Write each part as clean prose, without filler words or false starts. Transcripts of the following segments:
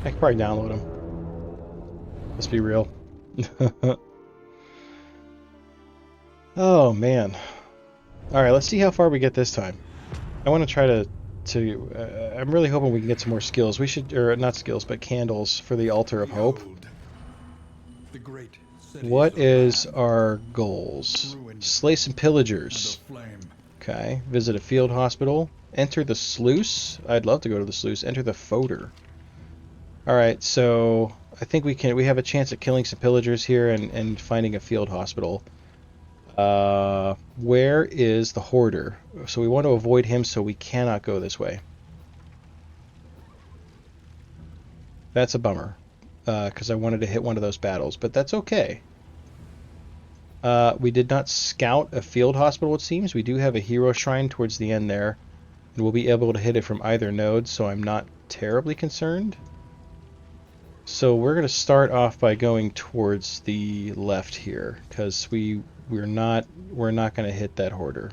I could probably download them. Let's be real. Oh man. All right, let's see how far we get this time. I want to try to I'm really hoping we can get some more skills. We should, or not skills, but candles for the altar of hope. Behold, the great What cities of is man, our goals? ruined Slay some and pillagers. aflame. Okay. Visit a field hospital. Enter the sluice. I'd love to go to the sluice. Enter the fodder. All right, so I think we have a chance at killing some pillagers here and finding a field hospital. Where is the hoarder? So we want to avoid him, so we cannot go this way. That's a bummer, because I wanted to hit one of those battles, but that's okay. We did not scout a field hospital, it seems. We do have a hero shrine towards the end there, and we'll be able to hit it from either node, so I'm not terribly concerned. So we're going to start off by going towards the left here, because we're not going to hit that hoarder.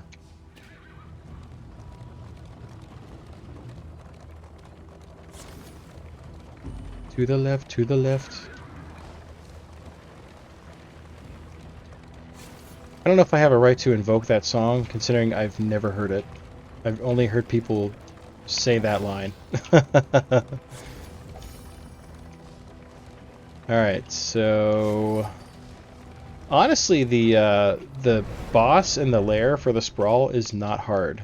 To the left, to the left. I don't know if I have a right to invoke that song, considering I've never heard it. I've only heard people say that line. Alright, so... Honestly, the boss in the lair for the Sprawl is not hard.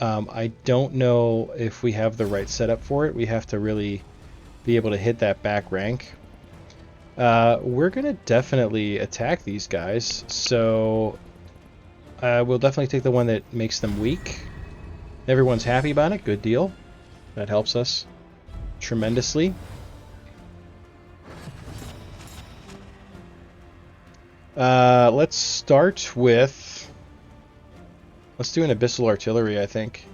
I don't know if we have the right setup for it. We have to really be able to hit that back rank. We're going to definitely attack these guys, so we'll definitely take the one that makes them weak. Everyone's happy about it. Good deal. That helps us tremendously. Let's start with... Let's do an Abyssal Artillery, I think.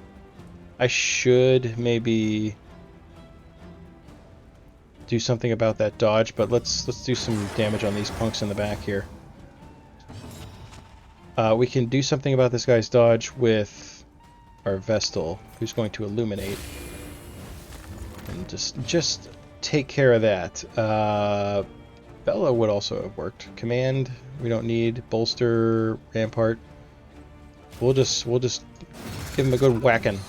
I should maybe do something about that dodge, but let's do some damage on these punks in the back here. We can do something about this guy's dodge with our Vestal, who's going to illuminate. And just take care of that. Bella would also have worked. Command, we don't need. Bolster, Rampart. We'll just give him a good whacking.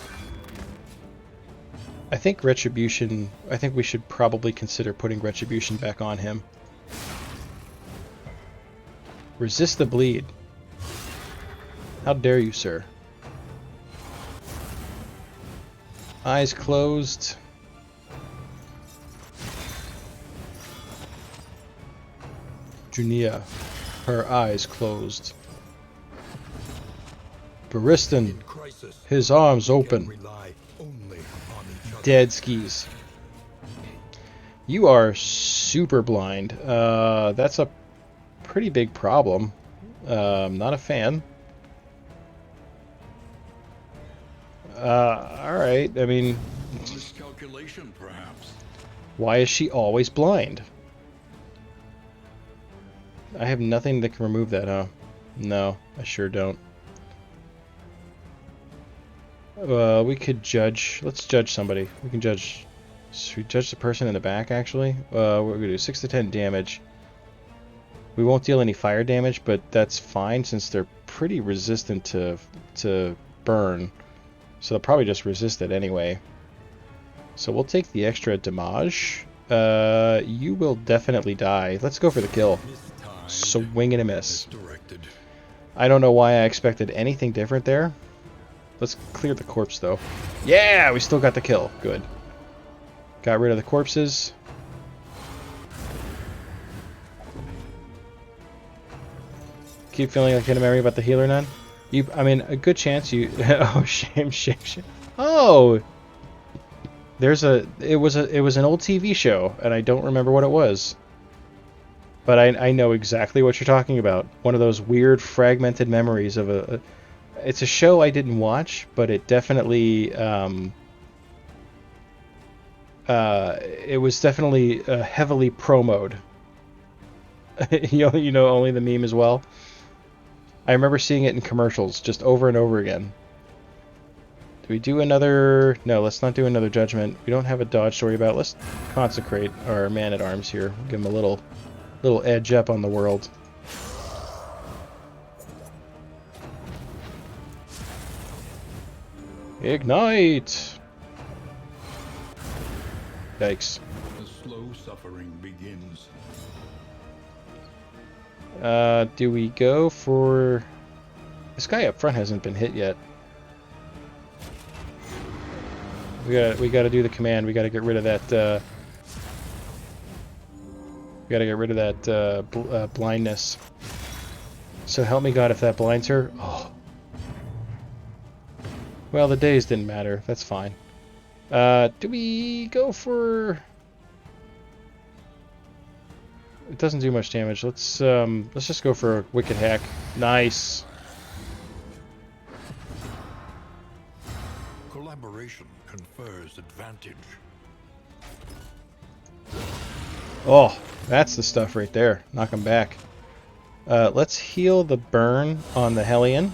I think Retribution... I think we should probably consider putting Retribution back on him. Resist the bleed. How dare you, sir? Eyes closed. Junia, her eyes closed. Baristan, his arms open. Dead skis. You are super blind. That's a pretty big problem. Not a fan. Alright, I mean... Miscalculation, perhaps. Why is she always blind? I have nothing that can remove that, huh? No, I sure don't. We could judge... Let's judge somebody. We can judge... Should we judge the person in the back, actually? We're going to do 6 to 10 damage. We won't deal any fire damage, but that's fine since they're pretty resistant to burn. So they'll probably just resist it anyway. So we'll take the extra damage. You will definitely die. Let's go for the kill. Swing and a miss. I don't know why I expected anything different there. Let's clear the corpse, though. Yeah, we still got the kill. Good. Got rid of the corpses. Keep feeling like hitting Mary about the healer nun? I mean, a good chance you... Oh, shame. Oh! It was an old TV show, and I don't remember what it was. But I know exactly what you're talking about. One of those weird fragmented memories of a... It's a show I didn't watch, but it definitely... it was definitely heavily promoted. You know only the meme as well. I remember seeing it in commercials just over and over again. Do we do another... No, let's not do another judgment. We don't have a dodge to worry about. Let's consecrate our man-at-arms here. Give him a little edge up on the world. Ignite! Yikes. The slow suffering begins. Do we go for... This guy up front hasn't been hit yet. We gotta do the command. We gotta get rid of that, we gotta get rid of that, blindness. So help me God if that blinds her. Oh. Well, the days didn't matter. That's fine. Do we go for... It doesn't do much damage. Let's just go for a wicked hack. Nice. Collaboration confers advantage. Oh, that's the stuff right there. Knock him back. Let's heal the burn on the Hellion.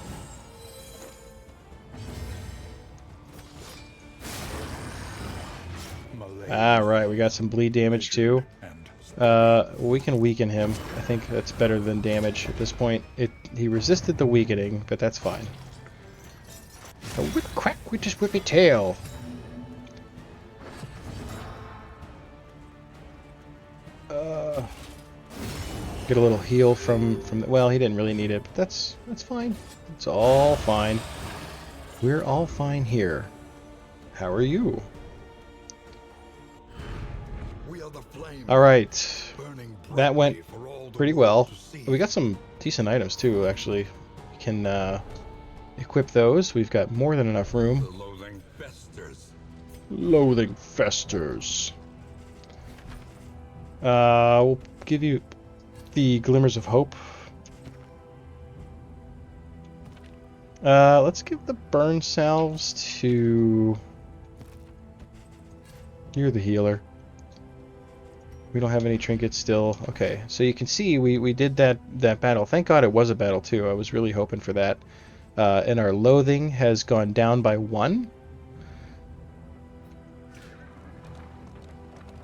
Right, we got some bleed damage too. We can weaken him. I think that's better than damage at this point. He resisted the weakening, but that's fine. A whip crack with his whippy tail. Get a little heal from the, well, he didn't really need it, but that's fine. It's all fine. We're all fine here. How are you? All right, that went pretty well. We got some decent items too, actually. We can equip those. We've got more than enough room. The loathing festers. Loathing festers. We'll give you the glimmers of hope. Let's give the burn salves to... You're the healer. We don't have any trinkets still. Okay, so you can see we did that battle. Thank God it was a battle too. I was really hoping for that. And our loathing has gone down by 1.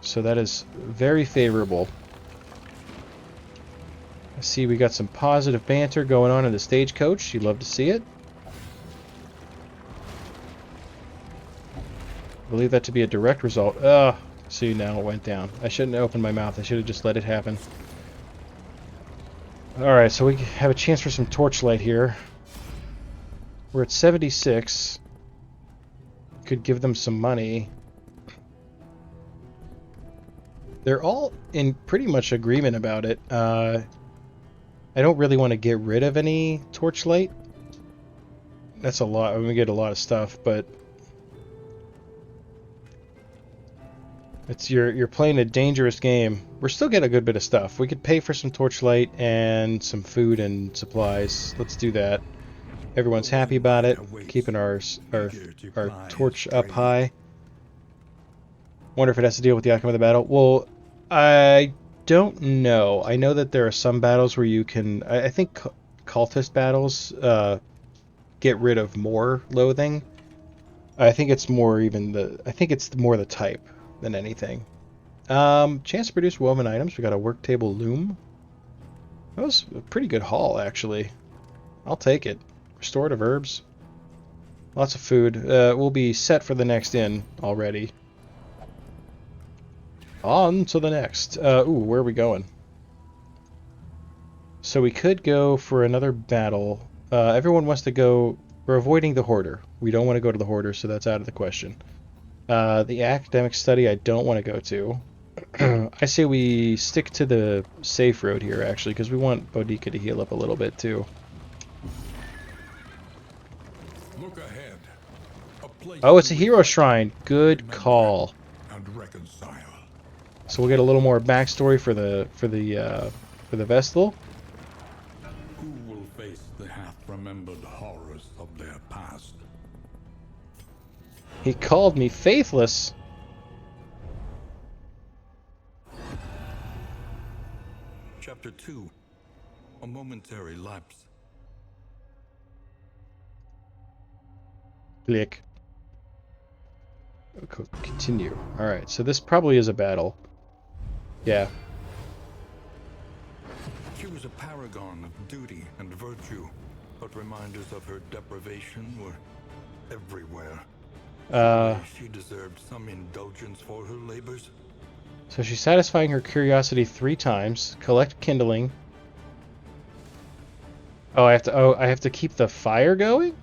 So that is very favorable. I see we got some positive banter going on in the stagecoach. You'd love to see it. I believe that to be a direct result. See, now it went down. I shouldn't have opened my mouth. I should have just let it happen. Alright, so we have a chance for some torchlight here. We're at 76. Could give them some money. They're all in pretty much agreement about it. I don't really want to get rid of any torchlight. That's a lot. I'm going to get a lot of stuff, but... You're playing a dangerous game. We're still getting a good bit of stuff. We could pay for some torchlight and some food and supplies. Let's do that. Everyone's happy about it. Keeping our torch up high. Wonder if it has to deal with the outcome of the battle. Well, I don't know. I know that there are some battles where you can... I think cultist battles get rid of more loathing. I think it's more even the... I think it's more the type than anything. Chance to produce woven items. We got a work table loom. That was a pretty good haul, actually. I'll take it. Restorative herbs. Lots of food. We'll be set for the next inn already. On to the next. Ooh, where are we going? So we could go for another battle. Everyone wants to go... We're avoiding the Hoarder. We don't want to go to the Hoarder, so that's out of the question. The academic study I don't want to go to. I say we stick to the safe road here, actually, because we want Boudica to heal up a little bit, too. Look ahead. Oh, it's a hero shrine. Good call. And reconcile. So we'll get a little more backstory for the Vestal. Who will face the half-remembered horrors of their past? He called me faithless. Chapter 2. A momentary lapse. Click. Continue. Alright, so this probably is a battle. Yeah. She was a paragon of duty and virtue, but reminders of her deprivation were everywhere. Surely she deserved some indulgence for her labors. So she's satisfying her curiosity 3 times. Collect kindling. Oh, I have to keep the fire going?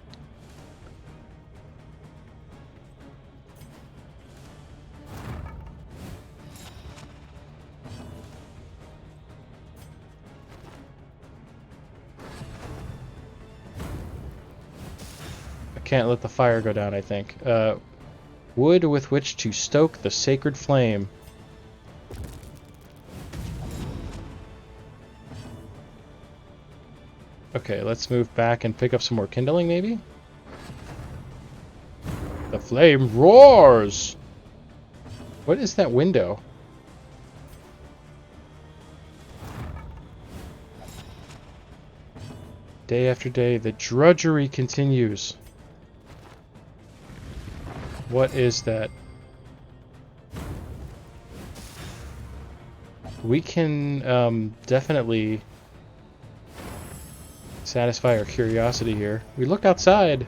I can't let the fire go down, I think. Wood with which to stoke the sacred flame. Okay, let's move back and pick up some more kindling, maybe? The flame roars! What is that window? Day after day, the drudgery continues. What is that? We can definitely satisfy our curiosity here. We look outside.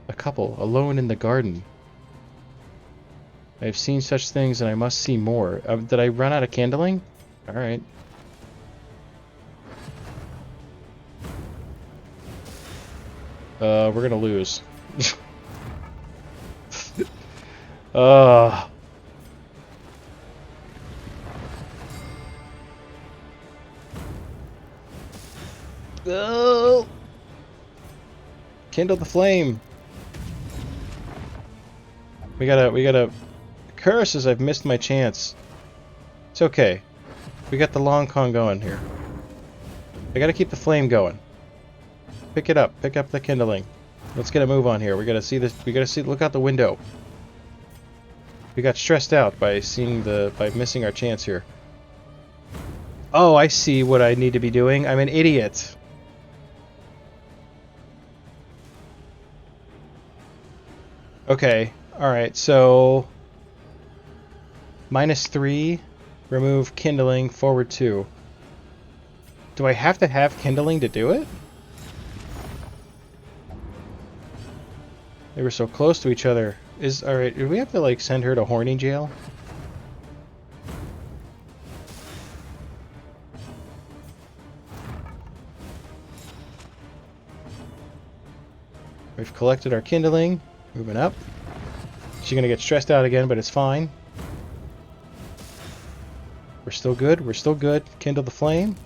A couple, alone in the garden. I have seen such things and I must see more. Did I run out of kindling? Alright. We're gonna lose. Oh, kindle the flame. We gotta curses, I've missed my chance. It's okay. We got the long con going here. I gotta keep the flame going. Pick it up. Pick up the kindling. Let's get a move on here. We gotta see this. We gotta see. Look out the window. We got stressed out by missing our chance here. Oh, I see what I need to be doing. I'm an idiot. Okay. Alright, so... -3. Remove kindling. Forward 2. Do I have to have kindling to do it? They were so close to each other. Alright, do we have to, like, send her to horny jail? We've collected our kindling. Moving up. She's gonna get stressed out again, but it's fine. We're still good. We're still good. Kindle the flame.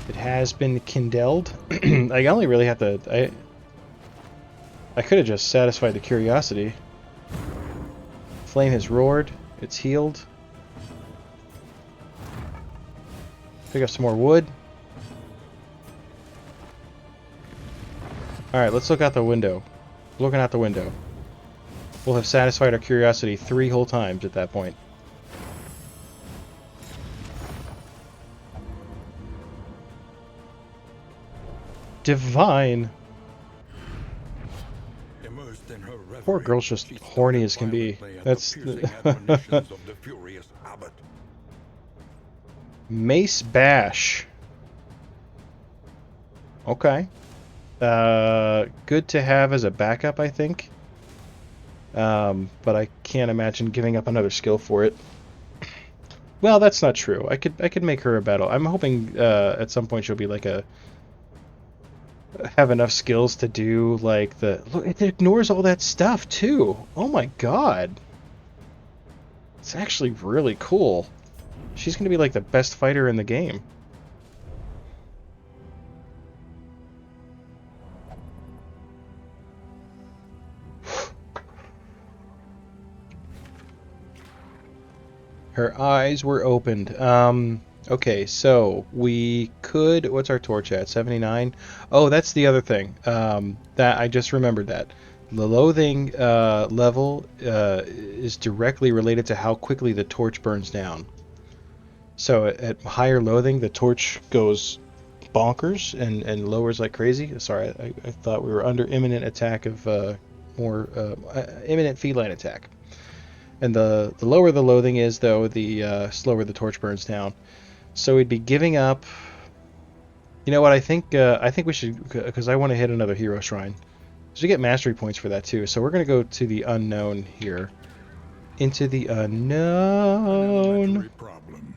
It has been kindled. I only really have to... I could have just satisfied the curiosity. Flame has roared. It's healed. Pick up some more wood. Alright, let's look out the window. Looking out the window. We'll have satisfied our curiosity 3 whole times at that point. Divine! Poor girl's just horny as can be. That's... Mace Bash. Okay. Good to have as a backup, I think. But I can't imagine giving up another skill for it. Well, that's not true. I could make her a battle. I'm hoping at some point she'll be like a... have enough skills to do like the... Look, it ignores all that stuff too. Oh my god. It's actually really cool. She's gonna be like the best fighter in the game. Her eyes were opened. Okay, so we could... What's our torch at? 79? Oh, that's the other thing. That I just remembered that. The loathing level is directly related to how quickly the torch burns down. So at higher loathing, the torch goes bonkers and lowers like crazy. Sorry, I thought we were under imminent attack of imminent feline attack. And the lower the loathing is, though, the slower the torch burns down. So we'd be giving up. You know what? I think we should, because I want to hit another hero shrine. So we get mastery points for that too. So we're gonna go to the unknown here. Into the unknown. Problem.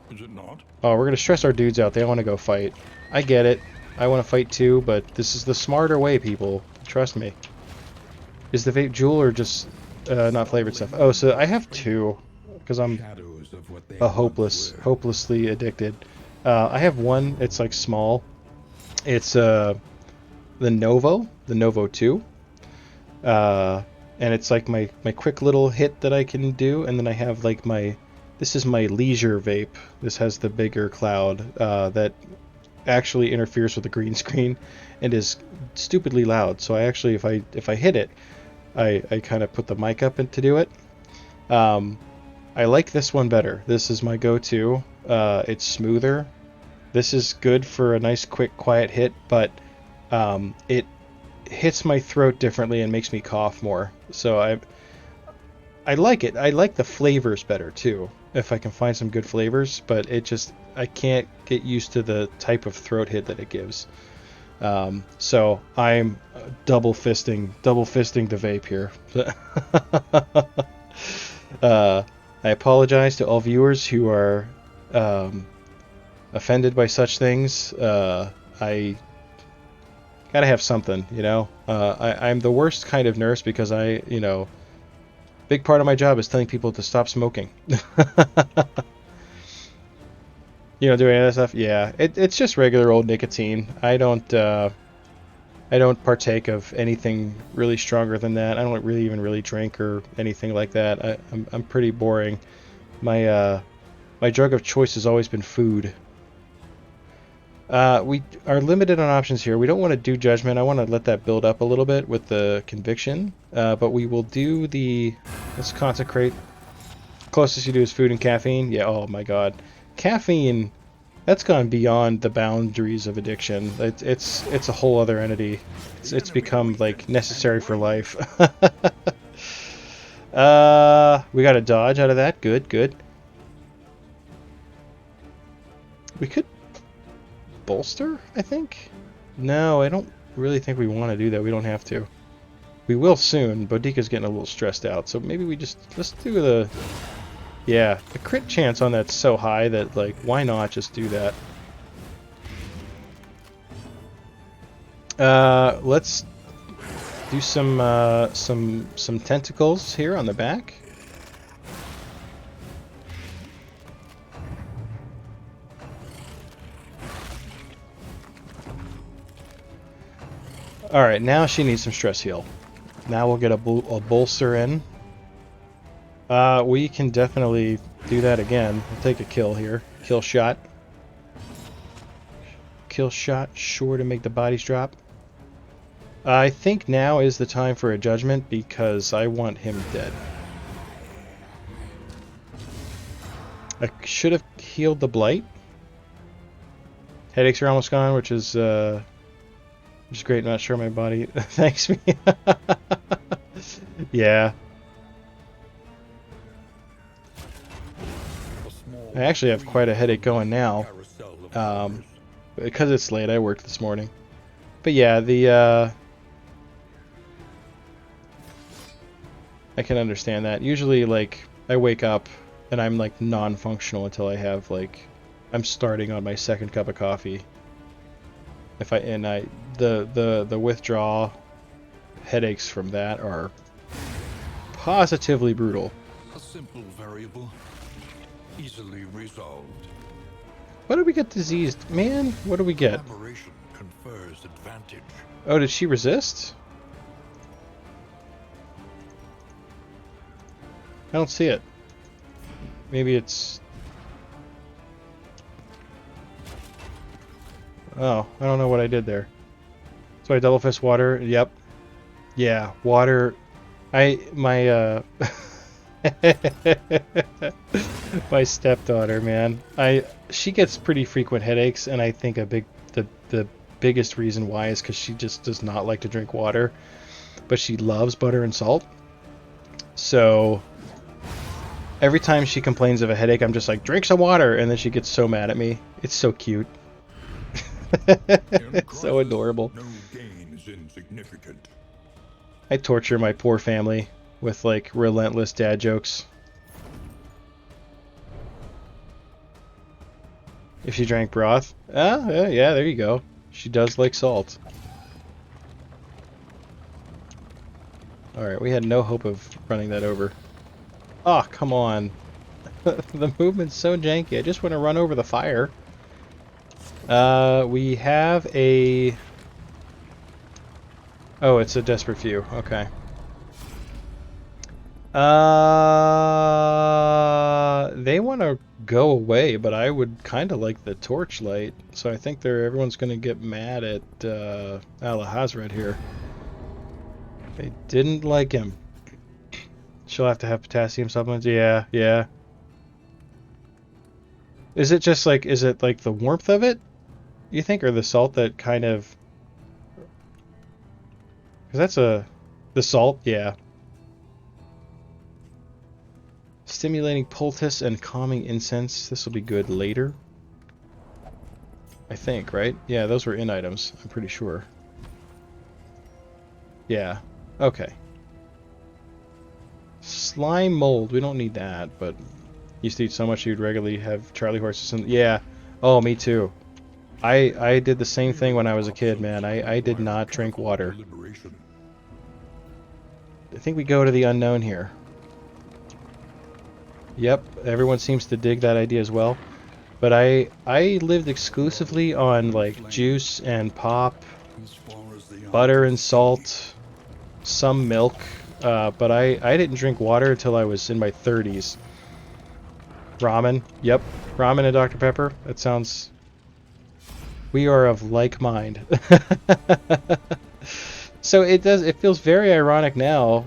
Is it not? Oh, we're gonna stress our dudes out. They want to go fight. I get it. I want to fight too, but this is the smarter way, people. Trust me. Is the vape jewel or just not flavored stuff? Oh, so I have two because I'm hopelessly addicted. I have one. It's like small. It's the Novo 2. And it's like my quick little hit that I can do, and then I have like this is my leisure vape. This has the bigger cloud that actually interferes with the green screen and is stupidly loud. So I actually, if I hit it, I kind of put the mic up to do it. I like this one better. This is my go-to. It's smoother. This is good for a nice, quick, quiet hit, but it hits my throat differently and makes me cough more. So I like it. I like the flavors better too, if I can find some good flavors, but I can't get used to the type of throat hit that it gives. So I'm double fisting the vape here. I apologize to all viewers who are offended by such things. I gotta have something, you know. I'm the worst kind of nurse because big part of my job is telling people to stop smoking. You know, doing that stuff. Yeah, it's just regular old nicotine. I don't partake of anything really stronger than that. I don't really even drink or anything like that. I'm pretty boring. My drug of choice has always been food. We are limited on options here. We don't want to do judgment. I want to let that build up a little bit with the conviction. But we will do let's consecrate. Closest you do is food and caffeine. Yeah, oh my god. Caffeine, that's gone beyond the boundaries of addiction. It's a whole other entity. It's become like necessary for life. We got a dodge out of that. Good. We could bolster, I think? No, I don't really think we want to do that. We don't have to. We will soon. Boudica's getting a little stressed out, so maybe let's do the... Yeah, the crit chance on that's so high that, like, why not just do that? Let's do some tentacles here on the back. Alright, now she needs some stress heal. Now we'll get a bolster in. We can definitely do that again. We'll take a kill here. Kill shot. Kill shot, sure to make the bodies drop. I think now is the time for a judgment because I want him dead. I should have healed the blight. Headaches are almost gone, which is great. I'm not sure my body thanks me. Yeah. I actually have quite a headache going now. Because it's late, I worked this morning. But yeah, I can understand that. Usually, like, I wake up and I'm like non-functional until I have I'm starting on my second cup of coffee. The withdrawal headaches from that are positively brutal. A simple variable, easily resolved. What did we get diseased? Man, what do we get? Collaboration confers advantage. Oh, did she resist? I don't see it. Maybe it's... Oh, I don't know what I did there. So I double fist water. Yep. Yeah, water. My stepdaughter, man. She gets pretty frequent headaches, and I think the biggest reason why is because she just does not like to drink water. but she loves butter and salt. So every time she complains of a headache, I'm just like, drink some water, and then she gets so mad at me. It's so cute. It's so adorable. No gain is insignificant. I torture my poor family with like relentless dad jokes. If she drank broth, yeah, there you go. She does like salt. Alright, we had no hope of running that over. Oh, come on. The movement's so janky. I just want to run over the fire. We have a... Oh, it's a desperate few. Okay. They want to go away, but I would kind of like the torchlight. So I think everyone's going to get mad at Alahazred here. They didn't like him. She'll have to have potassium supplements. Yeah, yeah. Is it like the warmth of it, you think, or the salt that kind of... Because that's the salt, yeah. Stimulating poultice and calming incense. This will be good later. I think, right? Yeah, those were in items, I'm pretty sure. Yeah, okay. Slime mold, we don't need that, but... Used to eat so much you'd regularly have Charlie horses and... Yeah. Oh, me too. I did the same thing when I was a kid, man. I did not drink water. I think we go to the unknown here. Yep, everyone seems to dig that idea as well. But I lived exclusively on like juice and pop, butter and salt, some milk, but I didn't drink water until I was in my 30s. Ramen, yep, ramen and Dr. Pepper. That sounds... We are of like mind. So it feels very ironic now,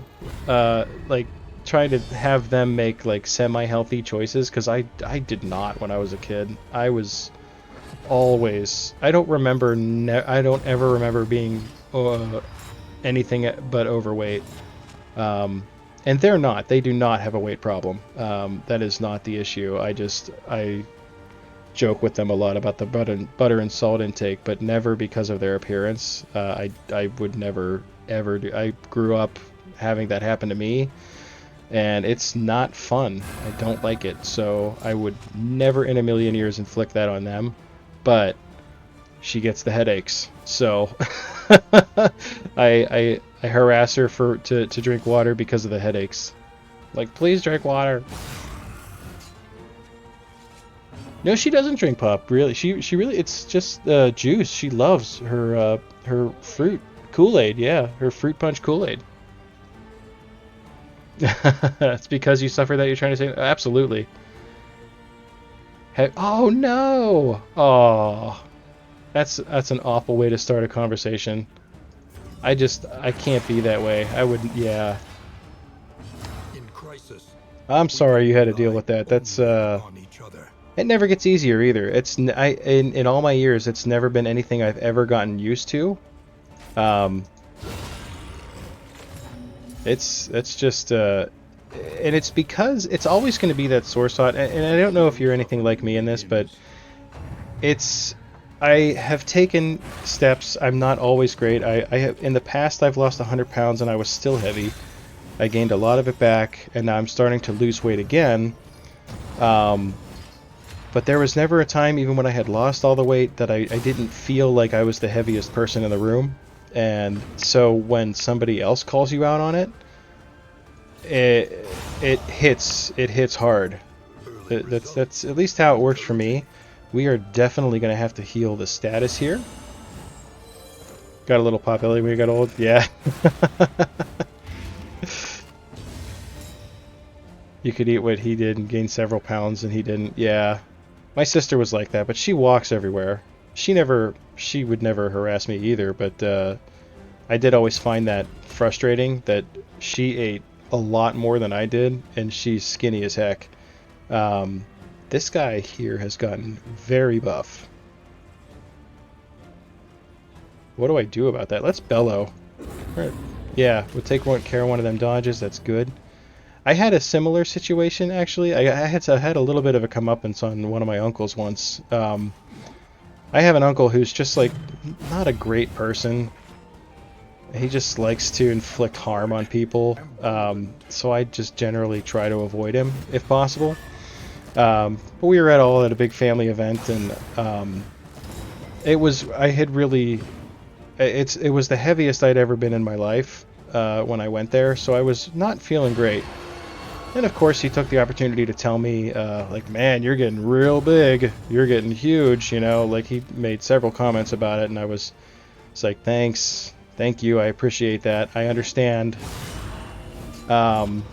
like trying to have them make like semi-healthy choices, because I did not when I was a kid. I was always... I don't ever remember being anything but overweight. And they're not. They do not have a weight problem. That is not the issue. I joke with them a lot about the butter and salt intake, but never because of their appearance. I would never ever do. I grew up having that happen to me, and it's not fun. I don't like it, so I would never in a million years inflict that on them. But she gets the headaches, so I harass her to drink water because of the headaches. Like, please drink water. No, she doesn't drink pop. Really, she really. It's just juice. She loves her fruit Kool-Aid. Yeah, her fruit punch Kool-Aid. It's because you suffer that you're trying to say? Absolutely. Oh no! Oh, that's an awful way to start a conversation. I can't be that way. I wouldn't. Yeah. In crisis, I'm sorry you had to deal with that. That's It never gets easier either. In all my years, it's never been anything I've ever gotten used to. It's just and it's because it's always going to be that sore spot. And I don't know if you're anything like me in this, but I have taken steps. I'm not always great. I have, in the past, I've lost 100 pounds and I was still heavy. I gained a lot of it back, and now I'm starting to lose weight again. But there was never a time, even when I had lost all the weight, that I didn't feel like I was the heaviest person in the room. And so when somebody else calls you out on it, it hits hard. That's at least how it works for me. We are definitely going to have to heal the status here. Got a little popularity when we got old? Yeah. You could eat what he did and gain several pounds and he didn't. Yeah. My sister was like that, but she walks everywhere. She would never harass me either, but I did always find that frustrating that she ate a lot more than I did, and she's skinny as heck. This guy here has gotten very buff. What do I do about that? Let's bellow. We're Yeah, we'll take care of one of them dodges. That's good. I had a similar situation actually. I had a little bit of a comeuppance on one of my uncles once. I have an uncle who's just like not a great person. He just likes to inflict harm on people. So I just generally try to avoid him if possible. But we were all at a big family event, and it was I had really it was the heaviest I'd ever been in my life when I went there. So I was not feeling great. And of course, he took the opportunity to tell me, like, man, you're getting real big. You're getting huge, you know. Like, he made several comments about it, and it's like, thanks. Thank you. I appreciate that. I understand. And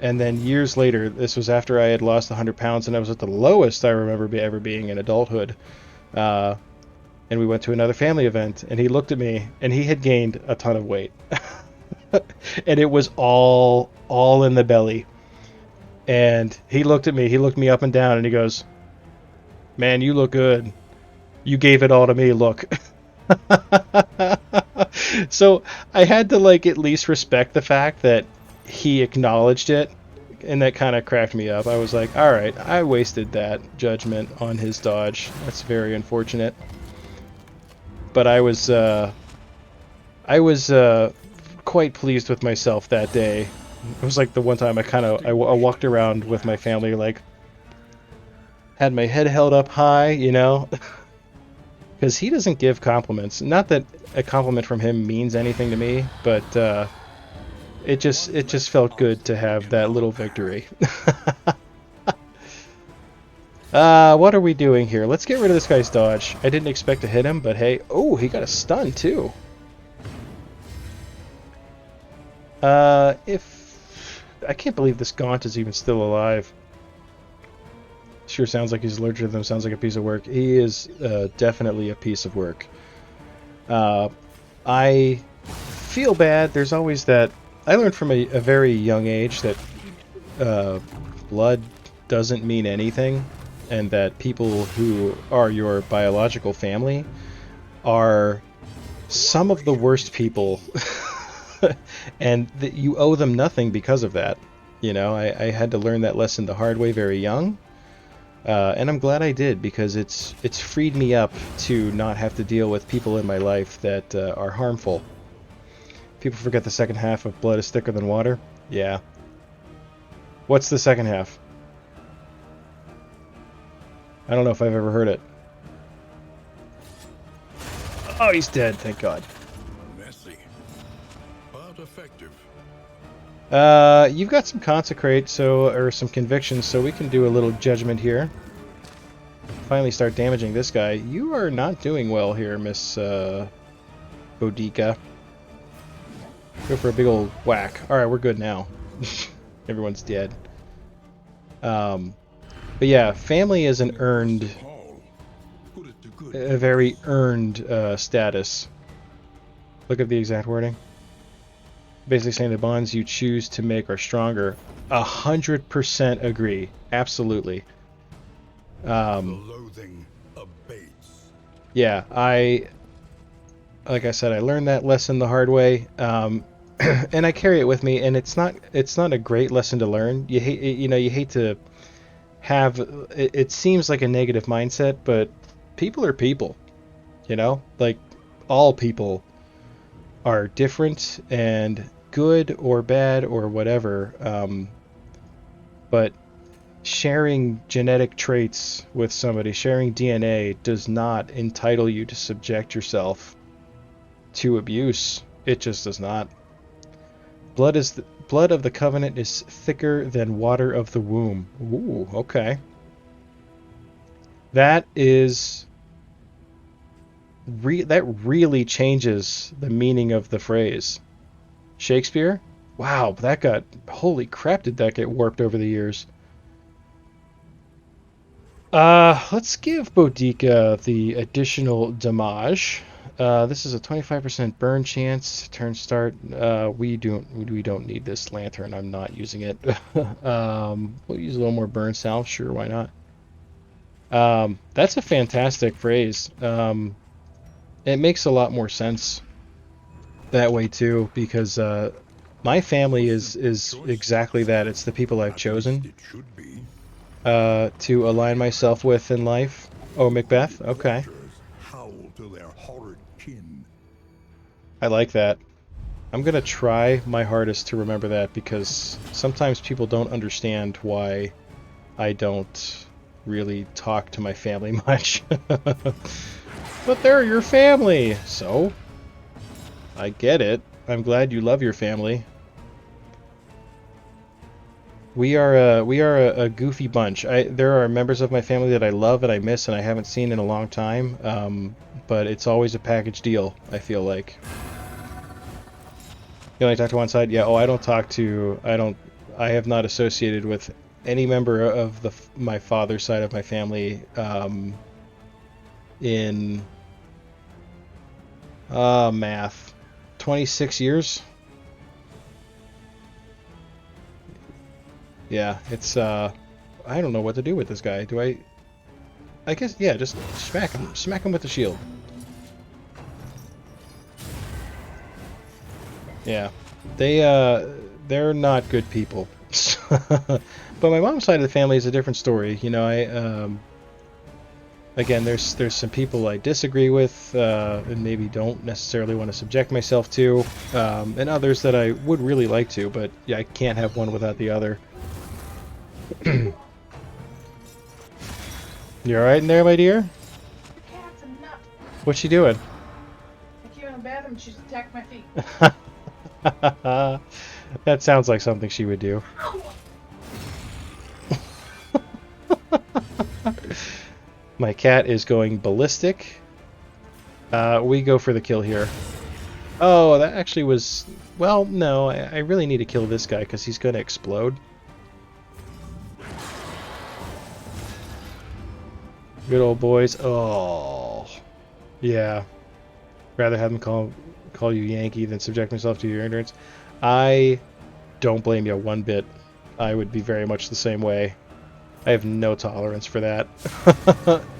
then years later, this was after I had lost 100 pounds, and I was at the lowest I remember ever being in adulthood. And we went to another family event, and he looked at me, and he had gained a ton of weight. And it was all in the belly. And he looked at me, he looked me up and down, and he goes, man, you look good. You gave it all to me, look. So I had to, like, at least respect the fact that he acknowledged it, and that kind of cracked me up. I was like, alright, I wasted that judgment on his dodge. That's very unfortunate. But I was quite pleased with myself that day. It was like the one time I walked around with my family, like, had my head held up high, you know? Because he doesn't give compliments. Not that a compliment from him means anything to me, but it just felt good to have that little victory. What are we doing here? Let's get rid of this guy's dodge. I didn't expect to hit him, but hey. Oh, he got a stun, too. I can't believe this Gaunt is even still alive. Sure sounds like he's allergic to them. Sounds like a piece of work. He is definitely a piece of work. I feel bad. There's always that... I learned from a very young age that blood doesn't mean anything, and that people who are your biological family are some of the worst people. And that you owe them nothing because of that. You know, I had to learn that lesson the hard way very young. And I'm glad I did, because it's freed me up to not have to deal with people in my life that are harmful. People forget the second half of blood is thicker than water. Yeah. What's the second half? I don't know if I've ever heard it. Oh, he's dead, thank God. Messy, but effective. You've got some consecrate, or some convictions, so we can do a little judgment here. Finally start damaging this guy. You are not doing well here, Miss Boudica. Go for a big old whack. Alright, we're good now. Everyone's dead. But yeah, family is an earned... a very earned status. Look at the exact wording. Basically saying the bonds you choose to make are stronger. 100% agree. Absolutely. Loathing abates. Yeah, like I said, I learned that lesson the hard way, and I carry it with me. And it's not a great lesson to learn. You hate to have it seems like a negative mindset, but people are people. You know, like all people are different and good or bad or whatever. But sharing genetic traits with somebody, sharing DNA, does not entitle you to subject yourself to abuse. It just does not. Blood of the covenant is thicker than water of the womb. Ooh, okay. That is... that really changes the meaning of the phrase. Shakespeare? Wow, that got... holy crap, did that get warped over the years. Let's give Boudica the additional damage. This is a 25% burn chance. Turn start. We don't need this lantern. I'm not using it. We'll use a little more burn salve. Sure, why not? That's a fantastic phrase. It makes a lot more sense. that way too, because my family is exactly that. It's the people I've At least chosen it should be. to align myself with in life. Oh, Macbeth? Wounded Okay. vultures howl to their horrid kin. I like that. I'm gonna try my hardest to remember that, because sometimes people don't understand why I don't really talk to my family much. But they're your family! So? I get it. I'm glad you love your family. We are a goofy bunch. There are members of my family that I love and I miss and I haven't seen in a long time. But it's always a package deal, I feel like. You only talk to one side? Yeah, oh, I have not associated with any member of my father's side of my family, in, math, 26 years? Yeah, it's, I don't know what to do with this guy. I guess, yeah, just smack him with the shield. Yeah, they're not good people. But my mom's side of the family is a different story. You know, again, there's some people I disagree with, and maybe don't necessarily want to subject myself to, and others that I would really like to, but yeah, I can't have one without the other. You alright in there, my dear? The cat's a nut. What's she doing? I came in the bathroom and she's attacked my feet. That sounds like something she would do. My cat is going ballistic. We go for the kill here. Oh, that actually was... Well, no, I really need to kill this guy because he's going to explode. Good old boys. Oh, yeah. Rather have them call you Yankee than subject myself to your ignorance. I don't blame you one bit. I would be very much the same way. I have no tolerance for that.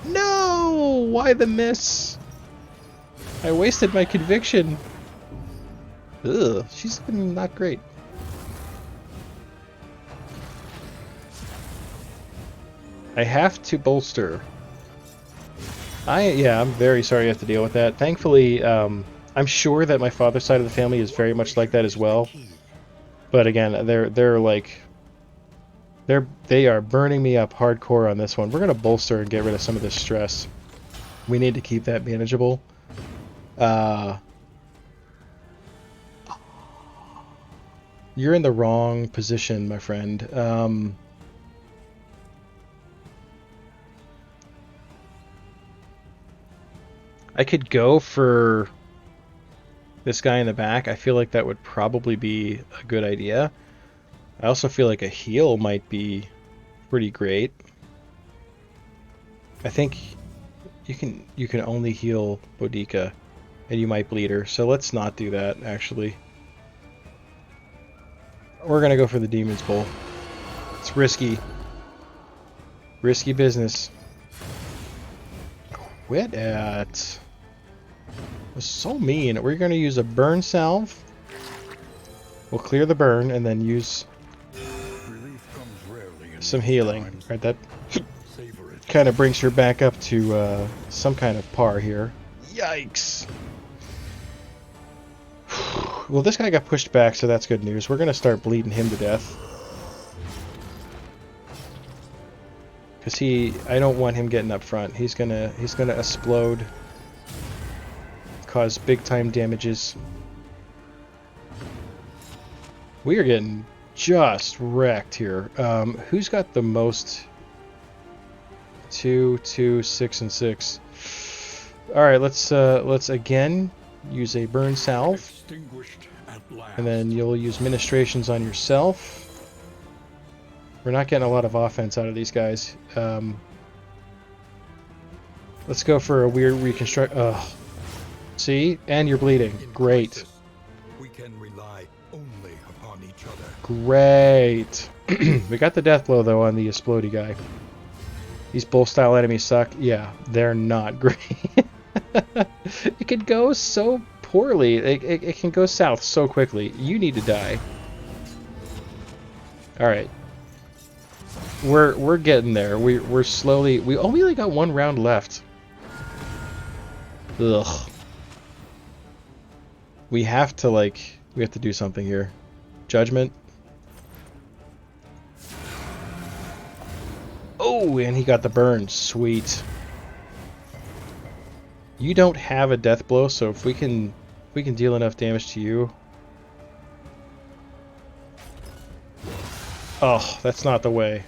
No! Why the miss? I wasted my conviction. Ugh, she's looking not great. I have to bolster. Yeah, I'm very sorry you have to deal with that. Thankfully, I'm sure that my father's side of the family is very much like that as well. But again, they are burning me up hardcore on this one. We're gonna bolster and get rid of some of this stress. We need to keep that manageable. You're in the wrong position, my friend. I could go for this guy in the back. I feel like that would probably be a good idea. I also feel like a heal might be pretty great. I think you can only heal Boudica, and you might bleed her. So let's not do that, actually. We're gonna go for the Demon's Bowl. It's risky. Risky business. Quit it. Was so mean. We're gonna use a burn salve. We'll clear the burn and then use some healing. Right, that kind of brings her back up to some kind of par here. Yikes! Well, this guy got pushed back, so that's good news. We're gonna start bleeding him to death. Cause I don't want him getting up front. He's gonna explode, cause big time damages. We are getting just wrecked here. Who's got the most? 2, 2, 6, and 6. All right, let's again use a burn salve, and then you'll use ministrations on yourself. We're not getting a lot of offense out of these guys. Let's go for a weird reconstruct. See? And you're bleeding. Great. We can rely only upon each other. Great. We got the death blow, though, on the Explodey guy. These bull-style enemies suck. Yeah, they're not great. It could go so poorly. It can go south so quickly. You need to die. All right. We're getting there. We're slowly. We only got one round left. Ugh. We have to we have to do something here. Judgment. Oh, and he got the burn. Sweet. You don't have a death blow, so if we can deal enough damage to you. Oh, that's not the way.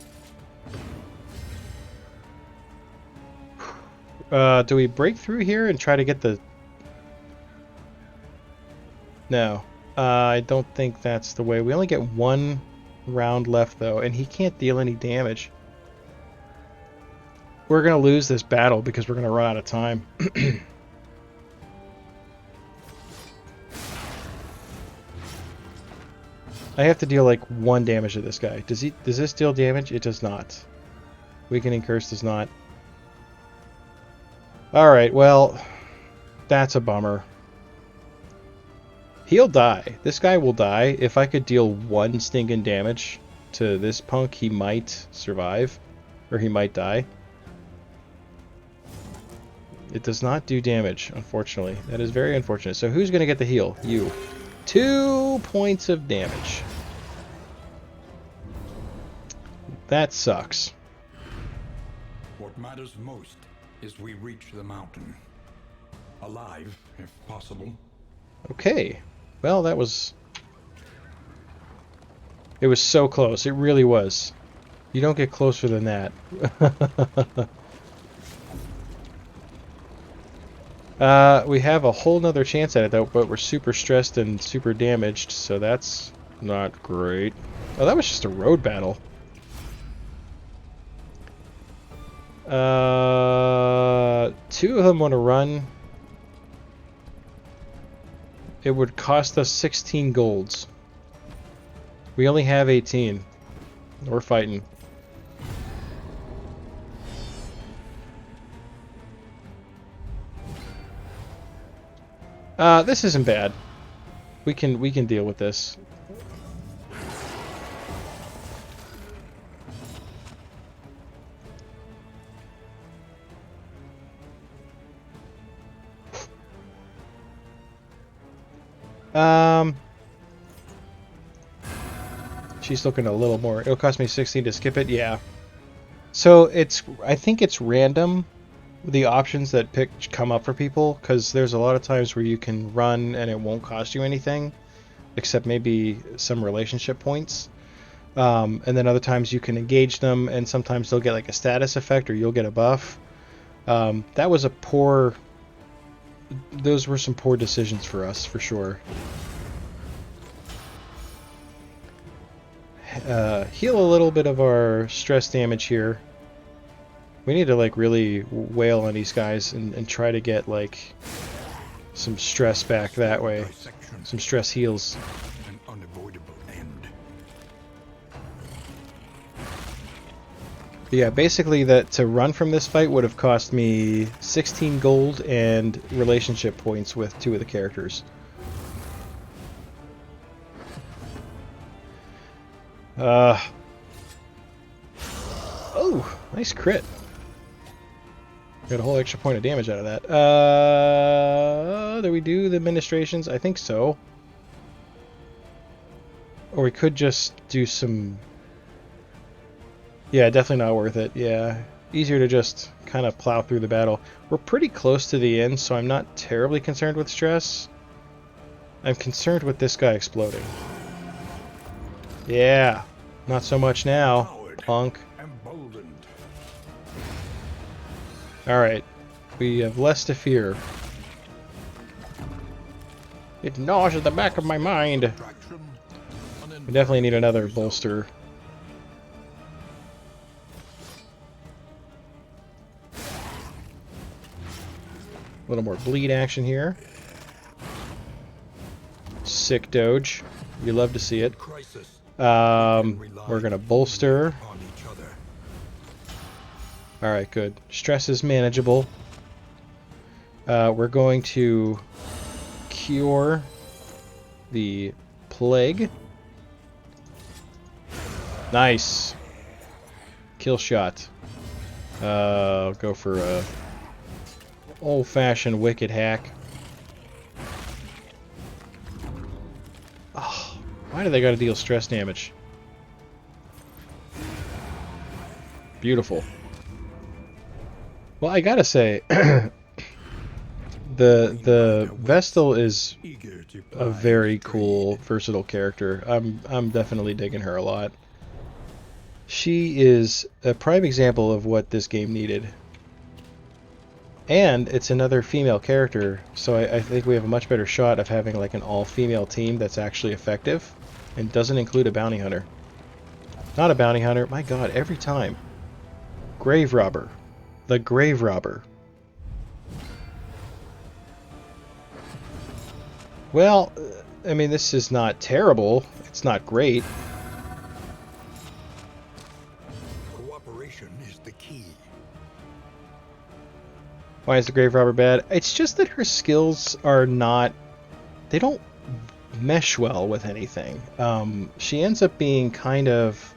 Do we break through here and try to get the... No. I don't think that's the way. We only get one round left, though, and he can't deal any damage. We're going to lose this battle because we're going to run out of time. I have to deal like 1 damage to this guy. Does this deal damage? It does not. Weakening Curse does not. Alright, well, that's a bummer. He'll die. This guy will die. If I could deal 1 stinking damage to this punk, he might survive. Or he might die. It does not do damage, unfortunately. That is very unfortunate. So who's going to get the heal? You. 2 points of damage. That sucks. What matters most is we reach the mountain. Alive, if possible. Okay. Well, that was... It was so close. It really was. You don't get closer than that. We have a whole nother chance at it, though, but we're super stressed and super damaged, so that's not great. Oh, that was just a road battle. 2 of them want to run. It would cost us 16 golds. We only have 18. We're fighting. This isn't bad. We can deal with this. She's looking a little more. It'll cost me 16 to skip it. Yeah. So I think it's random, the options that come up for people, because there's a lot of times where you can run and it won't cost you anything, except maybe some relationship points. And then other times you can engage them, and sometimes they'll get like a status effect, or you'll get a buff. That was a poor... Those were some poor decisions for us, for sure. Heal a little bit of our stress damage here. We need to like really wail on these guys and try to get like some stress back that way. Some stress heals. An unavoidable end. Yeah, basically that to run from this fight would have cost me 16 gold and relationship points with 2 of the characters. Oh, nice crit. Got a whole extra point of damage out of that. Do we do the administrations? I think so. Or we could just do some... Yeah, definitely not worth it. Yeah, easier to just kind of plow through the battle. We're pretty close to the end, so I'm not terribly concerned with stress. I'm concerned with this guy exploding. Yeah, not so much now, punk. Alright, we have less to fear. It gnaws at the back of my mind. We definitely need another bolster. A little more bleed action here. Sick doge. You love to see it. We're gonna bolster. Alright, good. Stress is manageable. We're going to cure the plague. Nice. Kill shot. Go for a old-fashioned wicked hack. Oh, why do they gotta deal stress damage? Beautiful. Well, I gotta say, the Vestal is a very cool, versatile character. I'm definitely digging her a lot. She is a prime example of what this game needed. And it's another female character, so I think we have a much better shot of having like an all-female team that's actually effective and doesn't include a bounty hunter. Not a bounty hunter, my god, every time. Grave robber. The grave robber. Well, I mean, this is not terrible. It's not great. Cooperation is the key. Why is the grave robber bad? It's just that her skills are not... They don't mesh well with anything. She ends up being kind of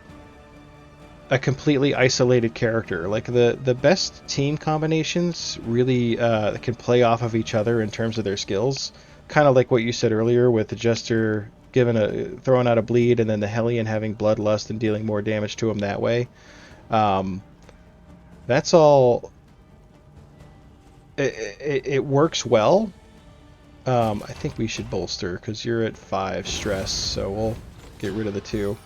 a completely isolated character. Like the best team combinations really can play off of each other in terms of their skills. Kind of like what you said earlier with the Jester throwing out a bleed and then the Hellion having bloodlust and dealing more damage to him that way. That's all. It works well. I think we should bolster because you're at 5 stress, so we'll get rid of the 2.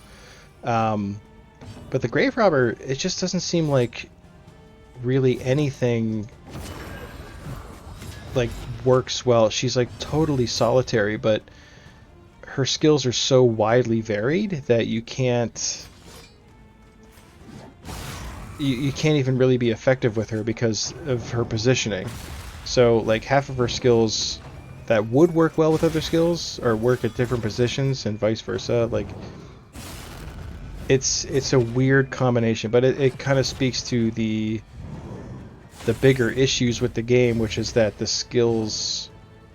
But the grave robber, it just doesn't seem like really anything like works well. She's like totally solitary, but her skills are so widely varied that you can't even really be effective with her because of her positioning. So like half of her skills that would work well with other skills or work at different positions and vice versa. Like it's a weird combination, but it kind of speaks to the bigger issues with the game, which is that the skills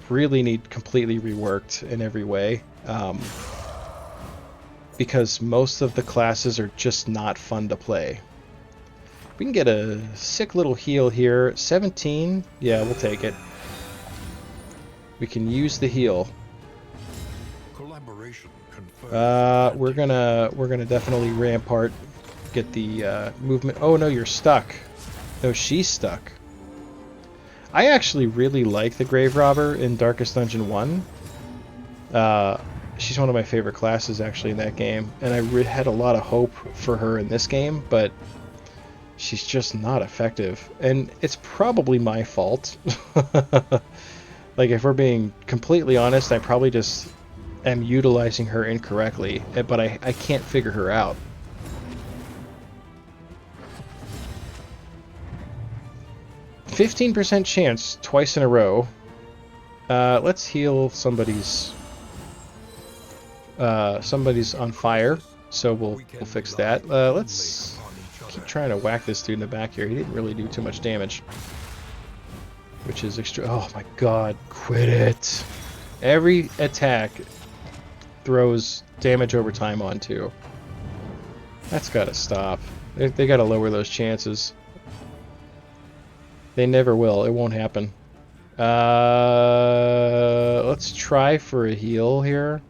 really need completely reworked in every way, because most of the classes are just not fun to play. We can get a sick little heal here. 17, yeah, we'll take it. We can use the heal. Collaboration we're gonna definitely rampart, get the movement. Oh no, you're stuck. No, she's stuck. I actually really like the Grave Robber in Darkest Dungeon 1. She's one of my favorite classes actually in that game, and I had a lot of hope for her in this game, but she's just not effective. And it's probably my fault. Like, if we're being completely honest, I probably just am utilizing her incorrectly, but I can't figure her out. %15 chance twice in a row. Let's heal somebody's on fire, so we'll fix that. Let's keep trying to whack this dude in the back here. He didn't really do too much damage, which is extra. Oh my god, quit it. Every attack throws damage over time onto. That's gotta stop. They gotta lower those chances. They never will. It won't happen. Let's try for a heal here.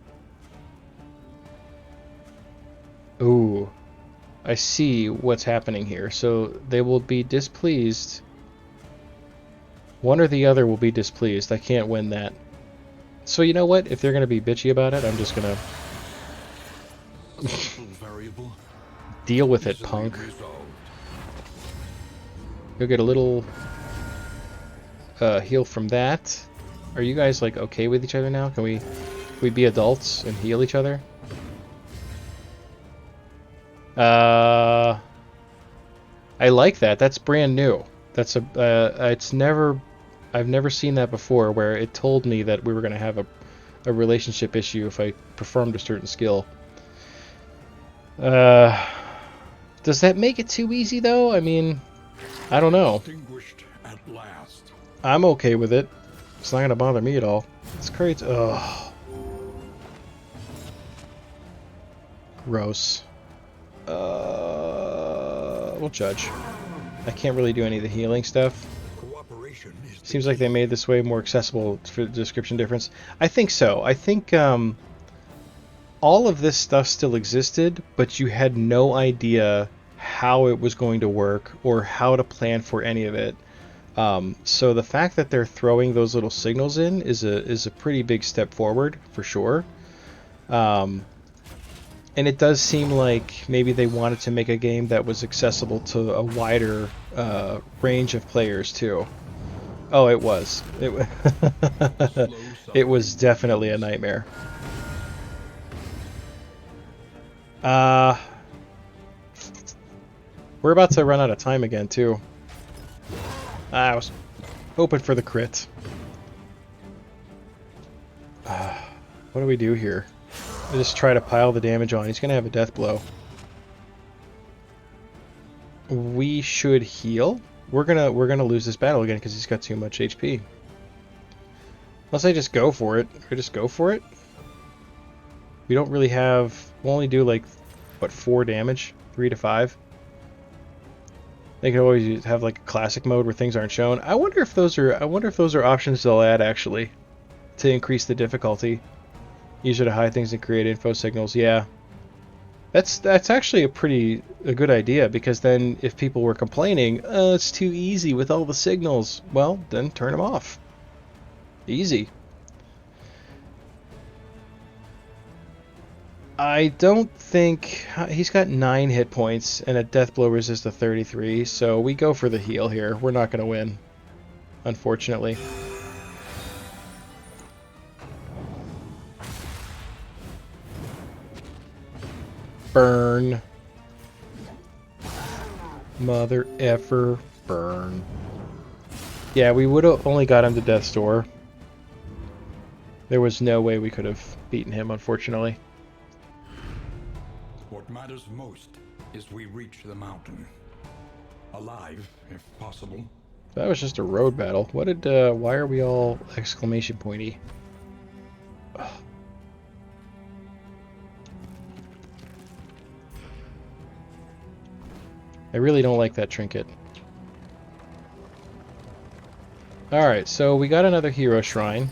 Ooh. I see what's happening here. So they will be displeased. One or the other will be displeased. I can't win that. So you know what? If they're going to be bitchy about it, I'm just going to deal with it, punk. You'll get a little heal from that. Are you guys like okay with each other now? Can we be adults and heal each other? I like that. That's brand new. That's I've never seen that before, where it told me that we were going to have a relationship issue if I performed a certain skill. Does that make it too easy though? I mean, I don't know. I'm okay with it. It's not gonna bother me at all. It's great. Ugh. Gross. We'll judge. I can't really do any of the healing stuff. Cooperation is the Seems like key. they made this way more accessible for the description difference. I think so. I think all of this stuff still existed, but you had no idea how it was going to work or how to plan for any of it. So the fact that they're throwing those little signals in is a pretty big step forward for sure. And it does seem like maybe they wanted to make a game that was accessible to a wider range of players too. Oh, it was. It was definitely a nightmare. We're about to run out of time again too. I was hoping for the crit. What do we do here? I just try to pile the damage on. He's gonna have a death blow. We should heal. We're gonna lose this battle again because he's got too much HP. Unless I just go for it. Or just go for it. We don't really have. We'll only do like what 4 damage, 3 to 5. They could always have like a classic mode where things aren't shown. I wonder if those are options they'll add actually to increase the difficulty. Easier to hide things and create info signals. Yeah, that's actually a good idea, because then if people were complaining, it's too easy with all the signals, well, then turn them off. Easy. I don't think he's got 9 hit points and a death blow resist of 33, so we go for the heal here. We're not going to win, unfortunately. Burn. Mother effer. Burn. Yeah, we would have only got him to Death's Door. There was no way we could have beaten him, unfortunately. What matters most is we reach the mountain. Alive, if possible. That was just a road battle. What did, why are we all exclamation pointy? Ugh. I really don't like that trinket. Alright, so we got another hero shrine.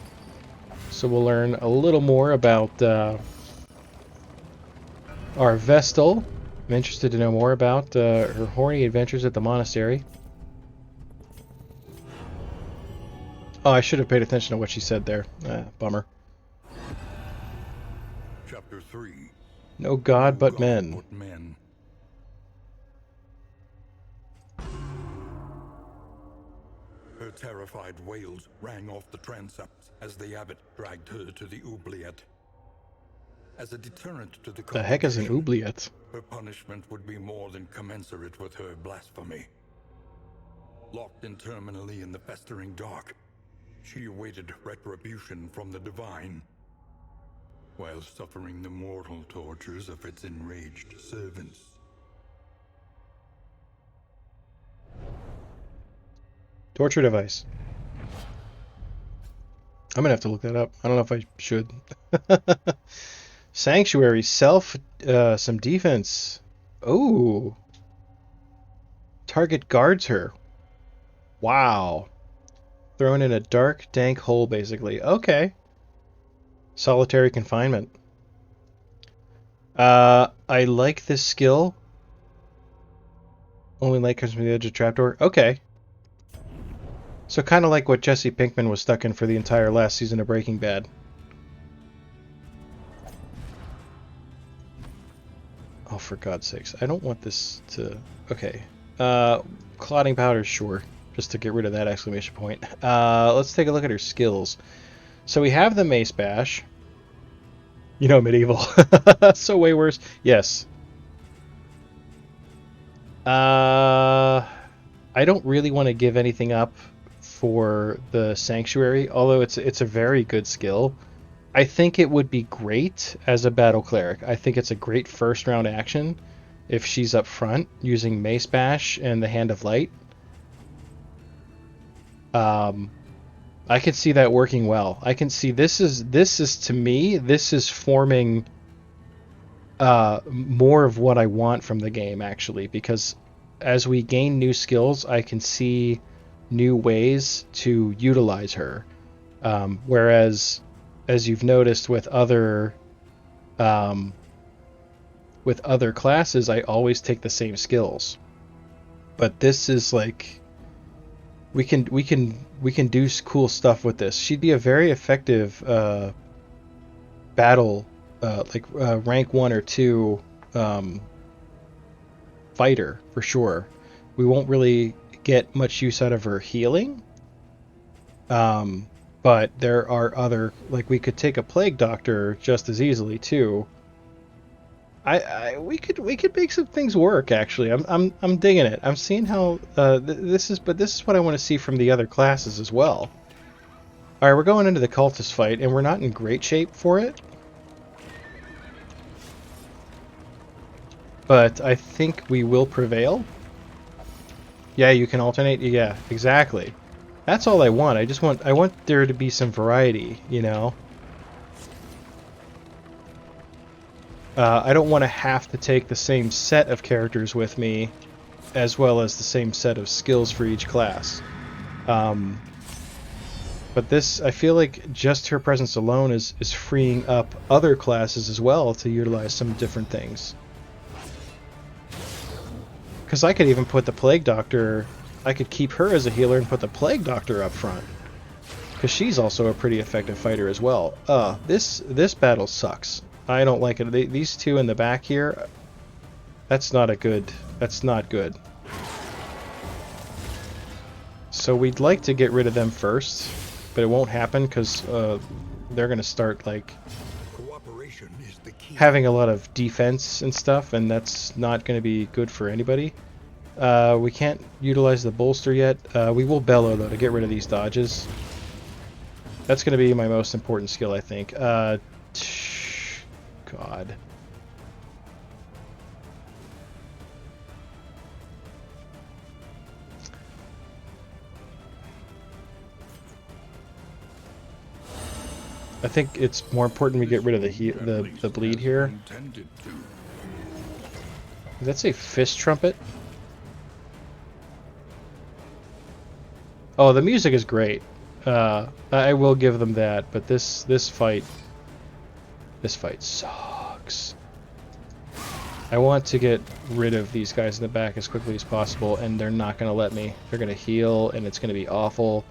So we'll learn a little more about our Vestal. I'm interested to know more about her horny adventures at the monastery. Oh, I should have paid attention to what she said there. Bummer. Chapter 3. No god but God men. but men. Her terrified wails rang off the transepts as the abbot dragged her to the oubliette. As a deterrent to the The heck is an congregation, oubliette? her punishment would be more than commensurate with her blasphemy. Locked interminably in the festering dark, she awaited retribution from the divine, while suffering the mortal tortures of its enraged servants. Torture device. I'm gonna have to look that up. I don't know if I should. Sanctuary, some defense. Oh. Target guards her. Wow. Thrown in a dark, dank hole, basically. Okay. Solitary confinement. I like this skill. Only light comes from the edge of trapdoor. Okay. So kind of like what Jesse Pinkman was stuck in for the entire last season of Breaking Bad. Oh, for God's sakes. I don't want this to... Okay. Clotting powder, sure. Just to get rid of that exclamation point. Let's take a look at her skills. So we have the Mace Bash. You know, medieval. So way worse. Yes. I don't really want to give anything up for the Sanctuary, although it's a very good skill. I think it would be great as a battle cleric. I think it's a great first round action if she's up front using Mace Bash and the Hand of Light. I could see that working well. I can see this is to me, this is forming more of what I want from the game, actually, because as we gain new skills, I can see new ways to utilize her. Whereas, as you've noticed um, with other classes, I always take the same skills. But this is like we can do cool stuff with this. She'd be a very effective battle, rank 1 or 2 fighter for sure. We won't really get much use out of her healing. But there are other, like, we could take a plague doctor just as easily too. We could make some things work, actually. I'm digging it. I'm seeing how this is, but this is what I want to see from the other classes as well. All right, we're going into the cultist fight, and we're not in great shape for it. But I think we will prevail. Yeah, you can alternate. Yeah, exactly. That's all I want. I want there to be some variety, you know. I don't want to have to take the same set of characters with me, as well as the same set of skills for each class. But this, I feel like just her presence alone is freeing up other classes as well to utilize some different things. Because I could even put the Plague Doctor, I could keep her as a healer and put the Plague Doctor up front. Because she's also a pretty effective fighter as well. This battle sucks. I don't like it. These two in the back here, that's not good. So we'd like to get rid of them first, but it won't happen because they're going to start, like, Cooperation is the key. having a lot of defense and stuff, and that's not going to be good for anybody. We can't utilize the bolster yet. We will bellow, though, to get rid of these dodges. That's going to be my most important skill, I think. God. I think it's more important we get rid of the bleed here. Does that say fist trumpet? Oh, the music is great. I will give them that, but this fight sucks. I want to get rid of these guys in the back as quickly as possible, and they're not going to let me. They're going to heal, and it's going to be awful.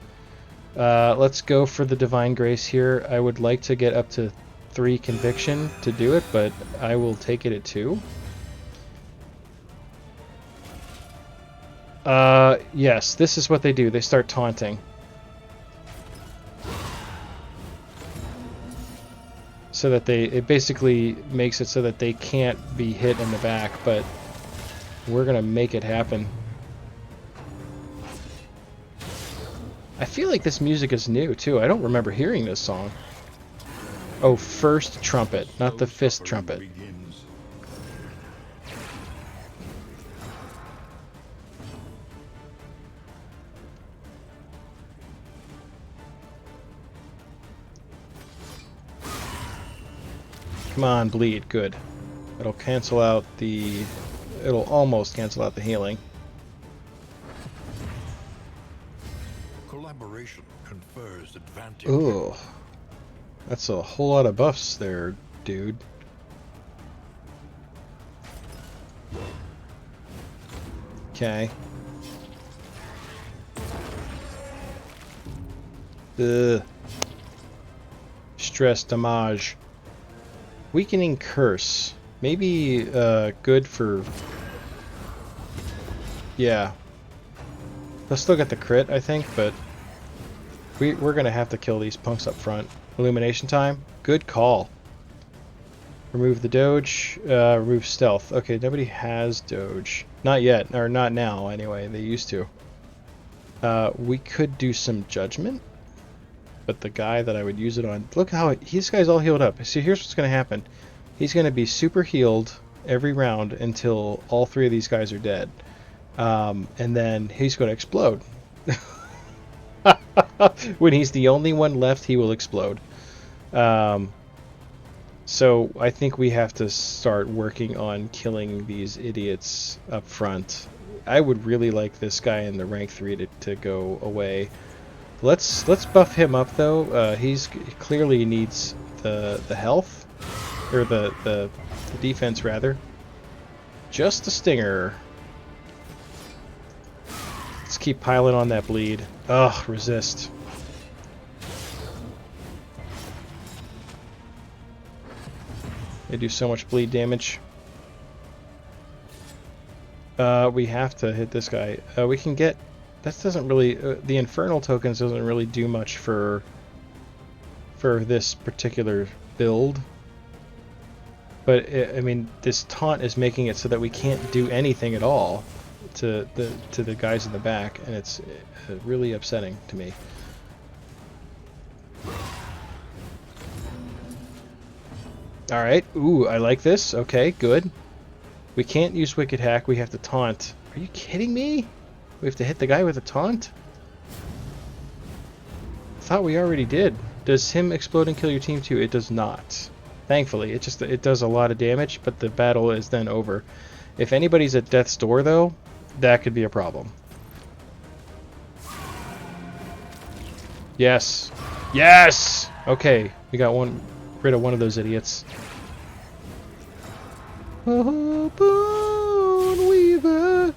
Let's go for the Divine Grace here. I would like to get up to 3 conviction to do it, but I will take it at 2. Yes, this is what they do. They start taunting. So that it basically makes it so that they can't be hit in the back, but we're gonna make it happen. I feel like this music is new too. I don't remember hearing this song. Oh, first trumpet, not the fist trumpet. Come on, bleed. Good. It'll cancel out the... It'll almost cancel out the healing. Collaboration confers advantage. Ooh. That's a whole lot of buffs there, dude. Okay. Stress damage. Weakening curse. Maybe good for... Yeah. They'll still get the crit, I think, but we're going to have to kill these punks up front. Illumination time. Good call. Remove the doge. Remove stealth. Okay, nobody has doge. Not yet, or not now anyway. They used to. We could do some judgment. But the guy that I would use it on... Look how... This guy's all healed up. See, here's what's going to happen. He's going to be super healed every round until all 3 of these guys are dead. And then he's going to explode. When he's the only one left, he will explode. So I think we have to start working on killing these idiots up front. I would really like this guy in the rank 3 to go away. Let's buff him up though. He clearly needs the health, or the defense rather. Just a stinger. Let's keep piling on that bleed. Ugh, resist. They do so much bleed damage. We have to hit this guy. We can get... That doesn't really... the Infernal tokens doesn't really do much for this particular build. But, I mean, this taunt is making it so that we can't do anything at all to the guys in the back, and it's really upsetting to me. Alright, ooh, I like this. Okay, good. We can't use Wicked Hack, we have to taunt. Are you kidding me? We have to hit the guy with a taunt? Thought we already did. Does him exploding kill your team too? It does not. Thankfully, it does a lot of damage, but the battle is then over. If anybody's at death's door though, that could be a problem. Yes. Yes! Okay, we got rid of one of those idiots. Oh, Bone Weaver.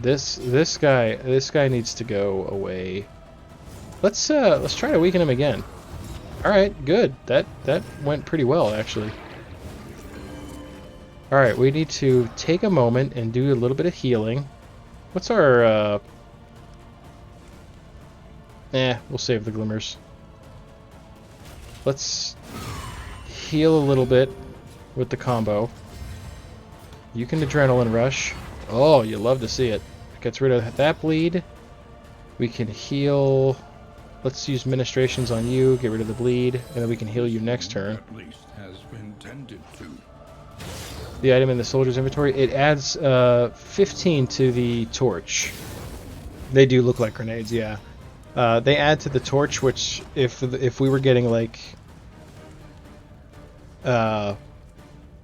This guy needs to go away. Let's try to weaken him again. All right, good. That went pretty well actually. All right, we need to take a moment and do a little bit of healing. What's our we'll save the glimmers. Let's heal a little bit with the combo. You can adrenaline rush. Oh, you love to see it. Gets rid of that bleed. We can heal. Let's use ministrations on you, get rid of the bleed, and then we can heal you next turn. At least has been tended to. The item in the soldier's inventory, it adds 15 to the torch. They do look like grenades, yeah. They add to the torch, which if we were getting like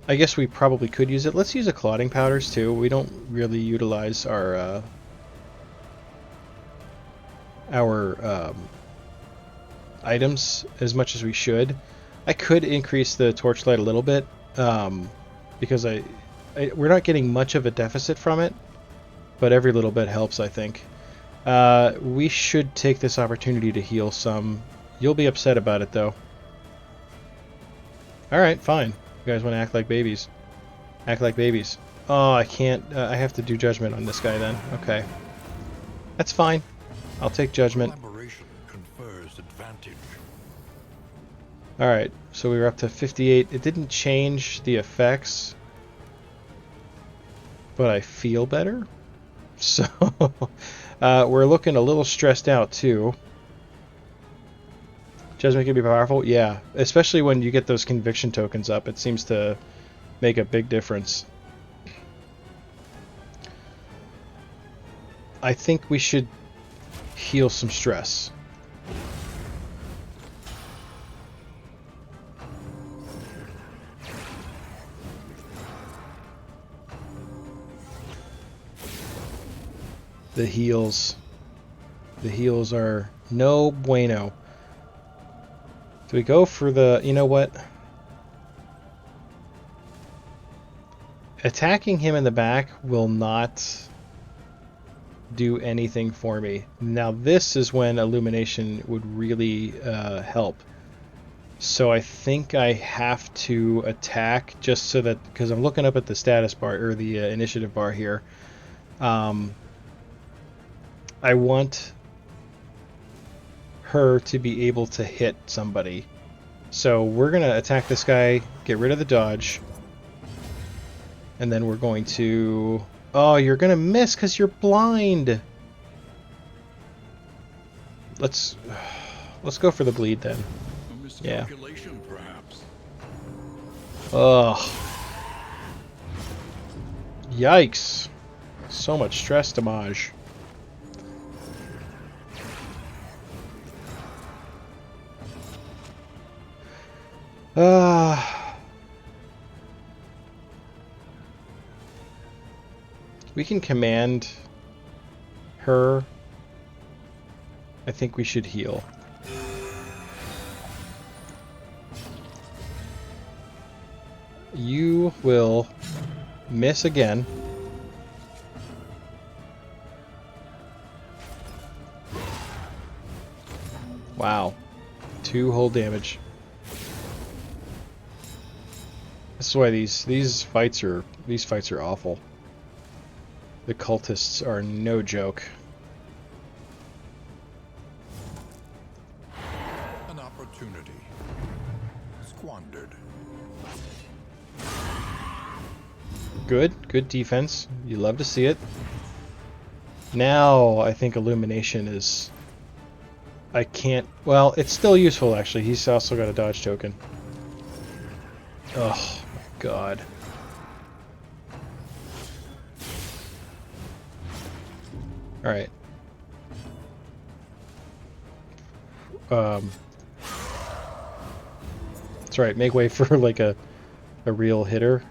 I guess we probably could use it. Let's use a clotting powders too. We don't really utilize our items as much as we should. I could increase the torchlight a little bit because we're not getting much of a deficit from it, but every little bit helps, I think. We should take this opportunity to heal some. You'll be upset about it though. Alright, fine. You guys want to act like babies. Act like babies. Oh, I can't. I have to do judgment on this guy then. Okay. That's fine. I'll take judgment. Collaboration confers advantage. Alright, so we were up to 58. It didn't change the effects, but I feel better. So, we're looking a little stressed out too. Judgment can be powerful? Yeah, especially when you get those conviction tokens up. It seems to make a big difference. I think we should heal some stress. The heals are no bueno. Do we go for the, you know what? Attacking him in the back will not do anything for me. Now this is when illumination would really help. So I think I have to attack just so that, because I'm looking up at the status bar, or the initiative bar here. I want her to be able to hit somebody. So we're going to attack this guy, get rid of the dodge, and then we're going to... Oh, you're going to miss because you're blind! Let's go for the bleed then. A miscalculation, perhaps. Ugh. Yikes. So much stress damage. We can command her. I think we should heal. You will miss again. Wow. 2 whole damage. This is why these fights are awful. The cultists are no joke. An opportunity squandered. Good defense. You love to see it. Now I think illumination is... I can't... Well, it's still useful actually. He's also got a dodge token. Oh my god. Alright. That's right, make way for like a real hitter.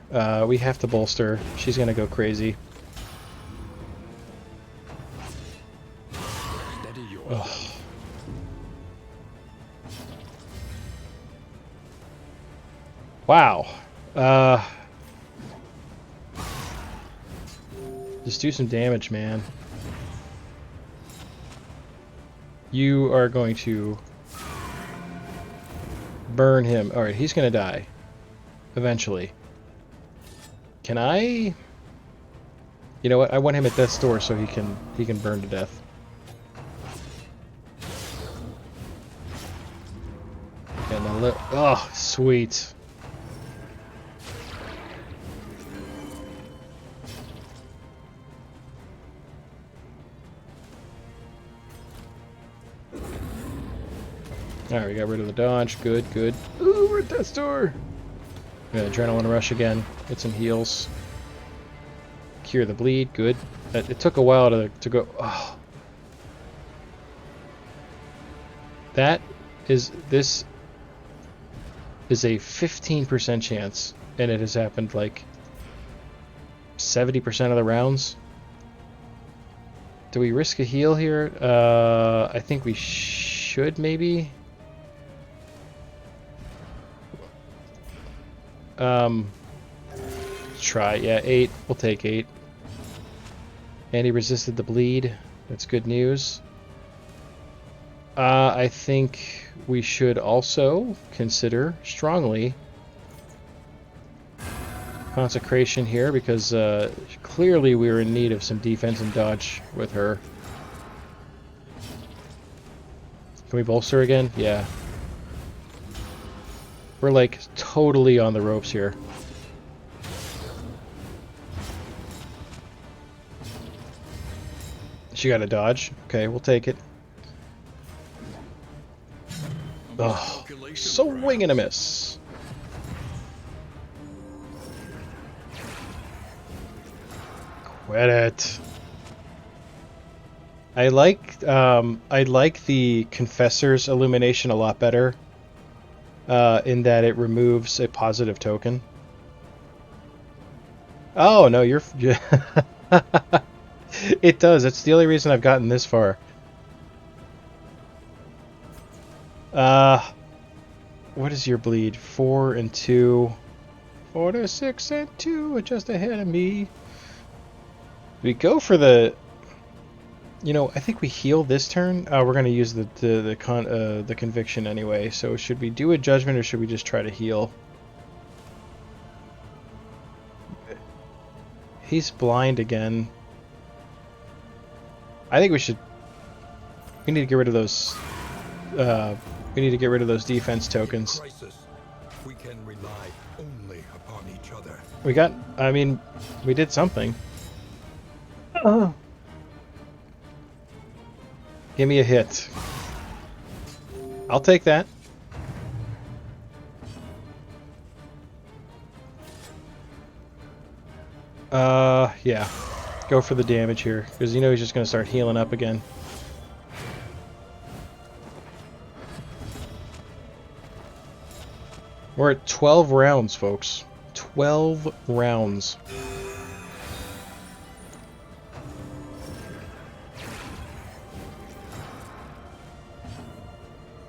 We have to bolster. She's gonna go crazy. Ugh. Wow. Just do some damage, man. You are going to burn him. Alright, he's gonna die. Eventually. Can I... You know what? I want him at death's door so he can burn to death. And then oh, sweet. Alright, we got rid of the dodge. Good, good. Ooh, we're at death's door! Yeah, adrenaline rush again. Get some heals. Cure the bleed. Good. It took a while to go. Oh. This is a 15% chance, and it has happened like 70% of the rounds. Do we risk a heal here? I think we should maybe. Try. Yeah, 8. We'll take 8. And he resisted the bleed. That's good news. I think we should also consider strongly consecration here because clearly we were in need of some defense and dodge with her. Can we bolster again? Yeah. We're like totally on the ropes here. She got a dodge. Okay, we'll take it. Oh, swing and a miss. Quit it. I like the Confessor's illumination a lot better. In that it removes a positive token. Oh no, you're. It does. It's the only reason I've gotten this far. What is your bleed? 4 and 2. 4 to 6 and 2, just ahead of me. We go for the. You know, I think we heal this turn. We're gonna use the conviction anyway. So should we do a judgment or should we just try to heal? He's blind again. I think we should. We need to get rid of those. We need to get rid of those defense tokens. We can rely only upon each other. We got. I mean, we did something. Give me a hit. I'll take that. Yeah. Go for the damage here, because you know he's just going to start healing up again. We're at 12 rounds, folks. 12 rounds.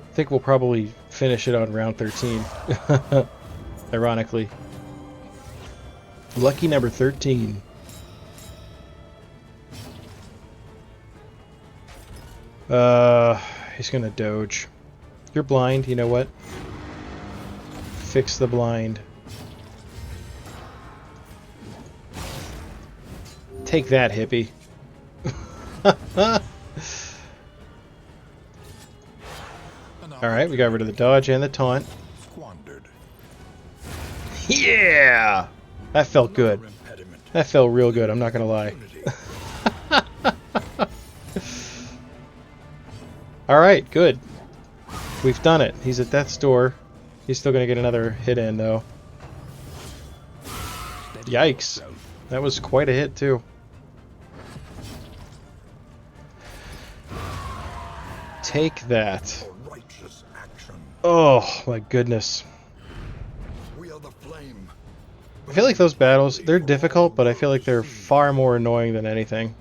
I think we'll probably finish it on round 13. Ironically. Lucky number 13. He's gonna doge. You're blind, you know what? Fix the blind. Take that, hippie. Alright, we got rid of the dodge and the taunt. Squandered. Yeah! That felt good. That felt real good, I'm not gonna lie. Alright, good. We've done it. He's at death's door. He's still gonna get another hit in, though. Yikes. That was quite a hit, too. Take that. Oh, my goodness. We are the flame. I feel like those battles, they're difficult, but I feel like they're far more annoying than anything.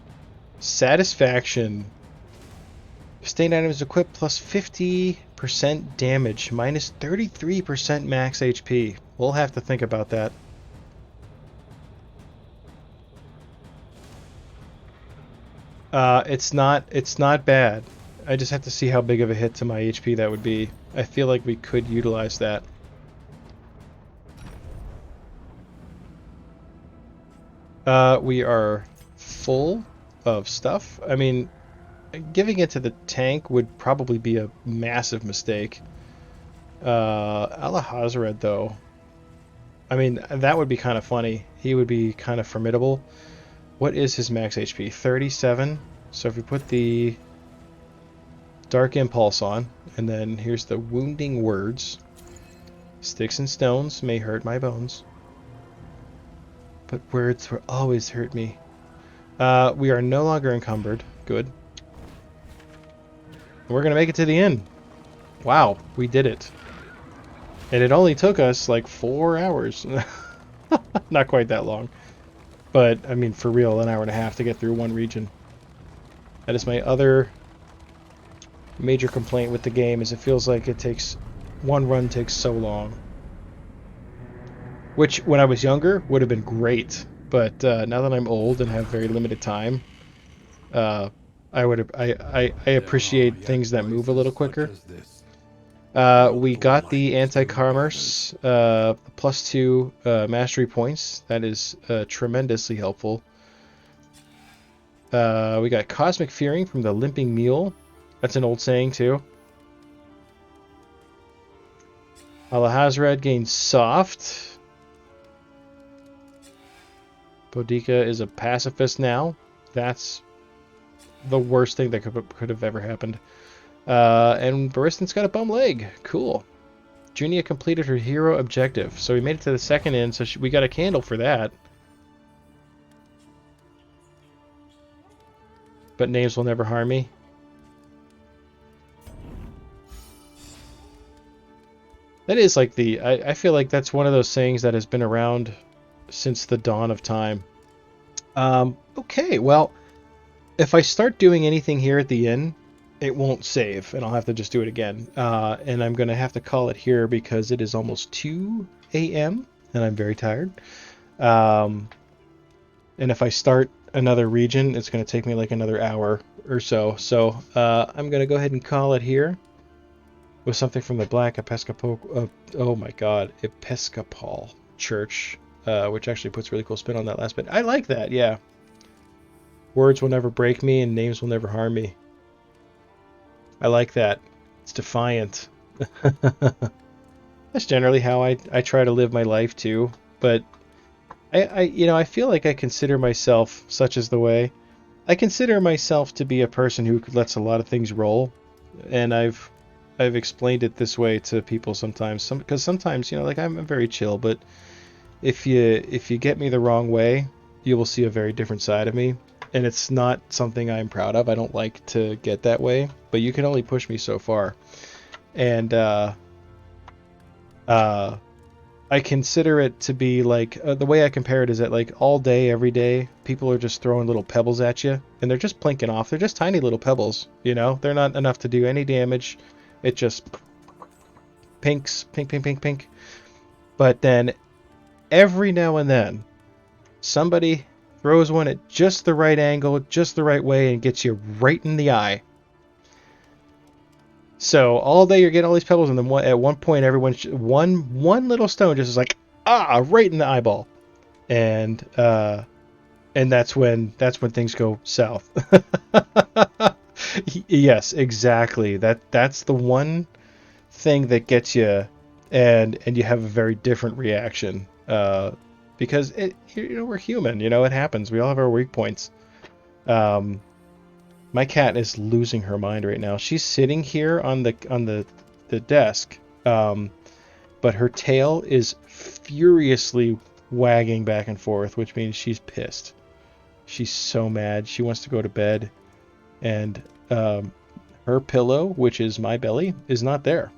Satisfaction. Sustained items equipped plus 50% damage, minus 33% max HP. We'll have to think about that. It's not bad. I just have to see how big of a hit to my HP that would be. I feel like we could utilize that. We are full of stuff. I mean, giving it to the tank would probably be a massive mistake. Alahazred, though. I mean, that would be kind of funny. He would be kind of formidable. What is his max HP? 37. So if we put the Dark Impulse on, and then here's the Wounding Words. Sticks and stones may hurt my bones, but words will always hurt me. We are no longer encumbered. Good. We're going to make it to the end. Wow, we did it. And it only took us like 4 hours. Not quite that long. But, I mean, for real, an hour and a half to get through one region. That is my other major complaint with the game, is it feels like it takes... one run takes so long. Which, when I was younger, would have been great. But now that I'm old and have very limited time, I appreciate things that move a little quicker. We got the anti-commerce +2 mastery points. That is tremendously helpful. We got Cosmic Fearing from the Limping Mule. That's an old saying too. Alahazred gains Soft. Boudica is a pacifist now. That's the worst thing that could have ever happened. And Baristin's got a bum leg. Cool. Junia completed her hero objective. So we made it to the second end, so we got a candle for that. But names will never harm me. That is like the... I feel like that's one of those sayings that has been around since the dawn of time. Okay, well, if I start doing anything here at the end, it won't save, and I'll have to just do it again. And I'm going to have to call it here because it is almost 2 a.m. and I'm very tired. And if I start another region, it's going to take me like another hour or so. So I'm going to go ahead and call it here with something from the Black Episcopal, oh my god, Episcopal Church, which actually puts a really cool spin on that last bit. I like that, yeah. Words will never break me and names will never harm me. I like that. It's defiant. That's generally how I try to live my life too. But I feel like I consider myself, such is the way, I consider myself to be a person who lets a lot of things roll, and I've explained it this way to people sometimes. Because sometimes, like I'm very chill, but if you get me the wrong way, you will see a very different side of me. And it's not something I'm proud of. I don't like to get that way, but you can only push me so far. And I consider it to be like the way I compare it is that like all day, every day, people are just throwing little pebbles at you, and they're just plinking off. They're just tiny little pebbles, you know. They're not enough to do any damage. It just pinks, pink, pink, pink, pink. But then every now and then, somebody throws one at just the right angle, just the right way, and gets you right in the eye. So all day you're getting all these pebbles, and then at one point, everyone's one little stone just is like right in the eyeball, and that's when things go south. Yes, exactly. That's the one thing that gets you, and you have a very different reaction. Because we're human. It happens. We all have our weak points. My cat is losing her mind right now. She's sitting here on the desk, but her tail is furiously wagging back and forth, which means she's pissed. She's so mad. She wants to go to bed, and her pillow, which is my belly, is not there.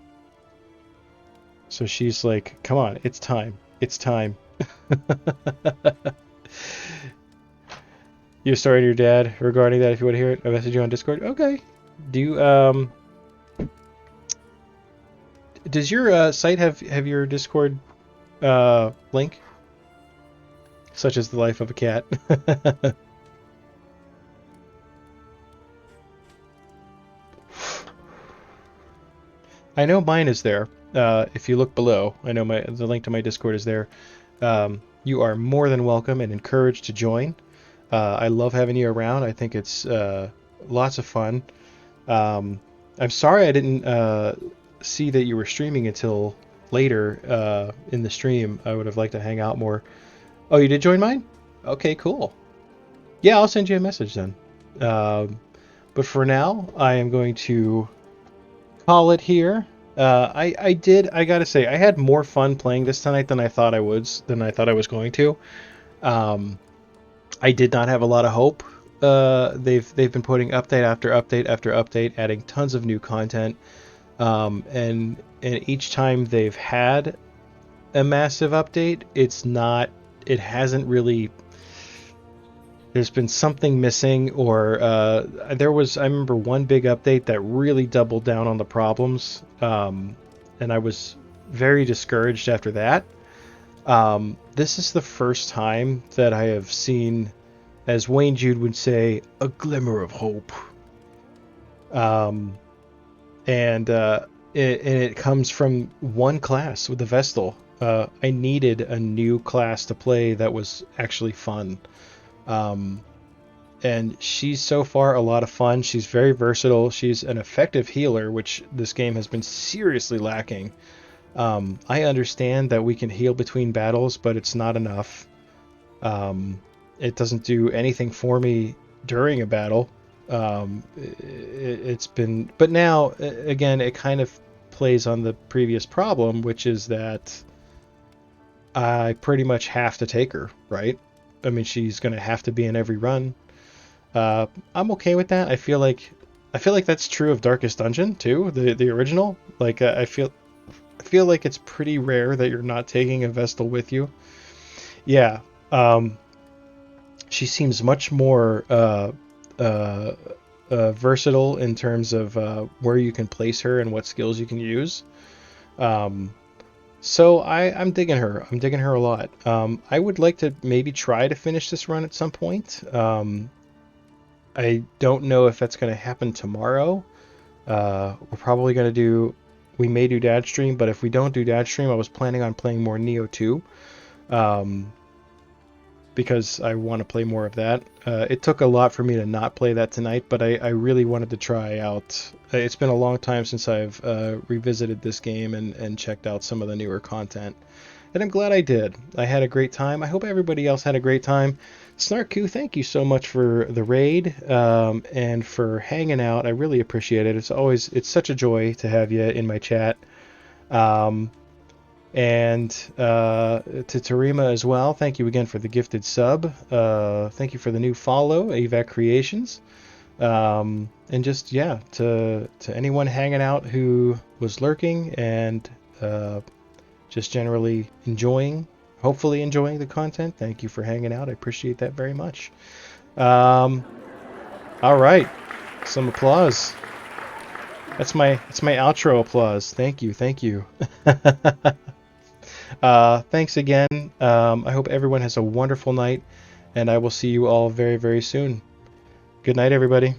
So she's like, "Come on, it's time. It's time." Your story to your dad regarding that, if you want to hear it, I message you on Discord. Okay. Do you does your site have your Discord link, such as the life of a cat? I know mine is there. If you look below, I know the link to my Discord is there. You are more than welcome and encouraged to join. I love having you around. I think it's lots of fun. I'm sorry I didn't see that you were streaming until later in the stream. I would have liked to hang out more. Oh, you did join mine? Okay, cool. Yeah, I'll send you a message then. But for now, I am going to call it here. I gotta say, I had more fun playing this tonight than I thought I was going to. I did not have a lot of hope. They've been putting update after update after update, adding tons of new content, and each time they've had a massive update, it hasn't really. There's been something missing, or I remember one big update that really doubled down on the problems, and I was very discouraged after that. This is the first time that I have seen, as Wayne Jude would say, a glimmer of hope. And it comes from one class with the Vestal. I needed a new class to play that was actually fun. And she's so far a lot of fun. She's very versatile. She's an effective healer, which this game has been seriously lacking. I understand that we can heal between battles, but it's not enough. It doesn't do anything for me during a battle. But now, again, it kind of plays on the previous problem, which is that I pretty much have to take her, right? I mean, she's going to have to be in every run. I'm okay with that. I feel like that's true of Darkest Dungeon too, the original. Like I feel like it's pretty rare that you're not taking a Vestal with you. Yeah. She seems much more versatile in terms of where you can place her and what skills you can use. So I'm digging her. I'm digging her a lot. I would like to maybe try to finish this run at some point. I don't know if that's going to happen tomorrow. We're probably going to we may do Dad Stream, but if we don't do Dad Stream, I was planning on playing more Neo 2. Because I want to play more of that. It took a lot for me to not play that tonight, but I really wanted to try out. It's been a long time since I've revisited this game and checked out some of the newer content. And I'm glad I did. I had a great time. I hope everybody else had a great time. Snarku, thank you so much for the raid and for hanging out. I really appreciate it. It's such a joy to have you in my chat. And to Tarima as well, thank you again for the gifted sub. Thank you for the new follow, AVAC Creations. And just, yeah, to anyone hanging out who was lurking and just generally hopefully enjoying the content, thank you for hanging out. I appreciate that very much. All right, some applause. That's my outro applause. Thank you. Thanks again. I hope everyone has a wonderful night, and I will see you all very, very soon. Good night, everybody.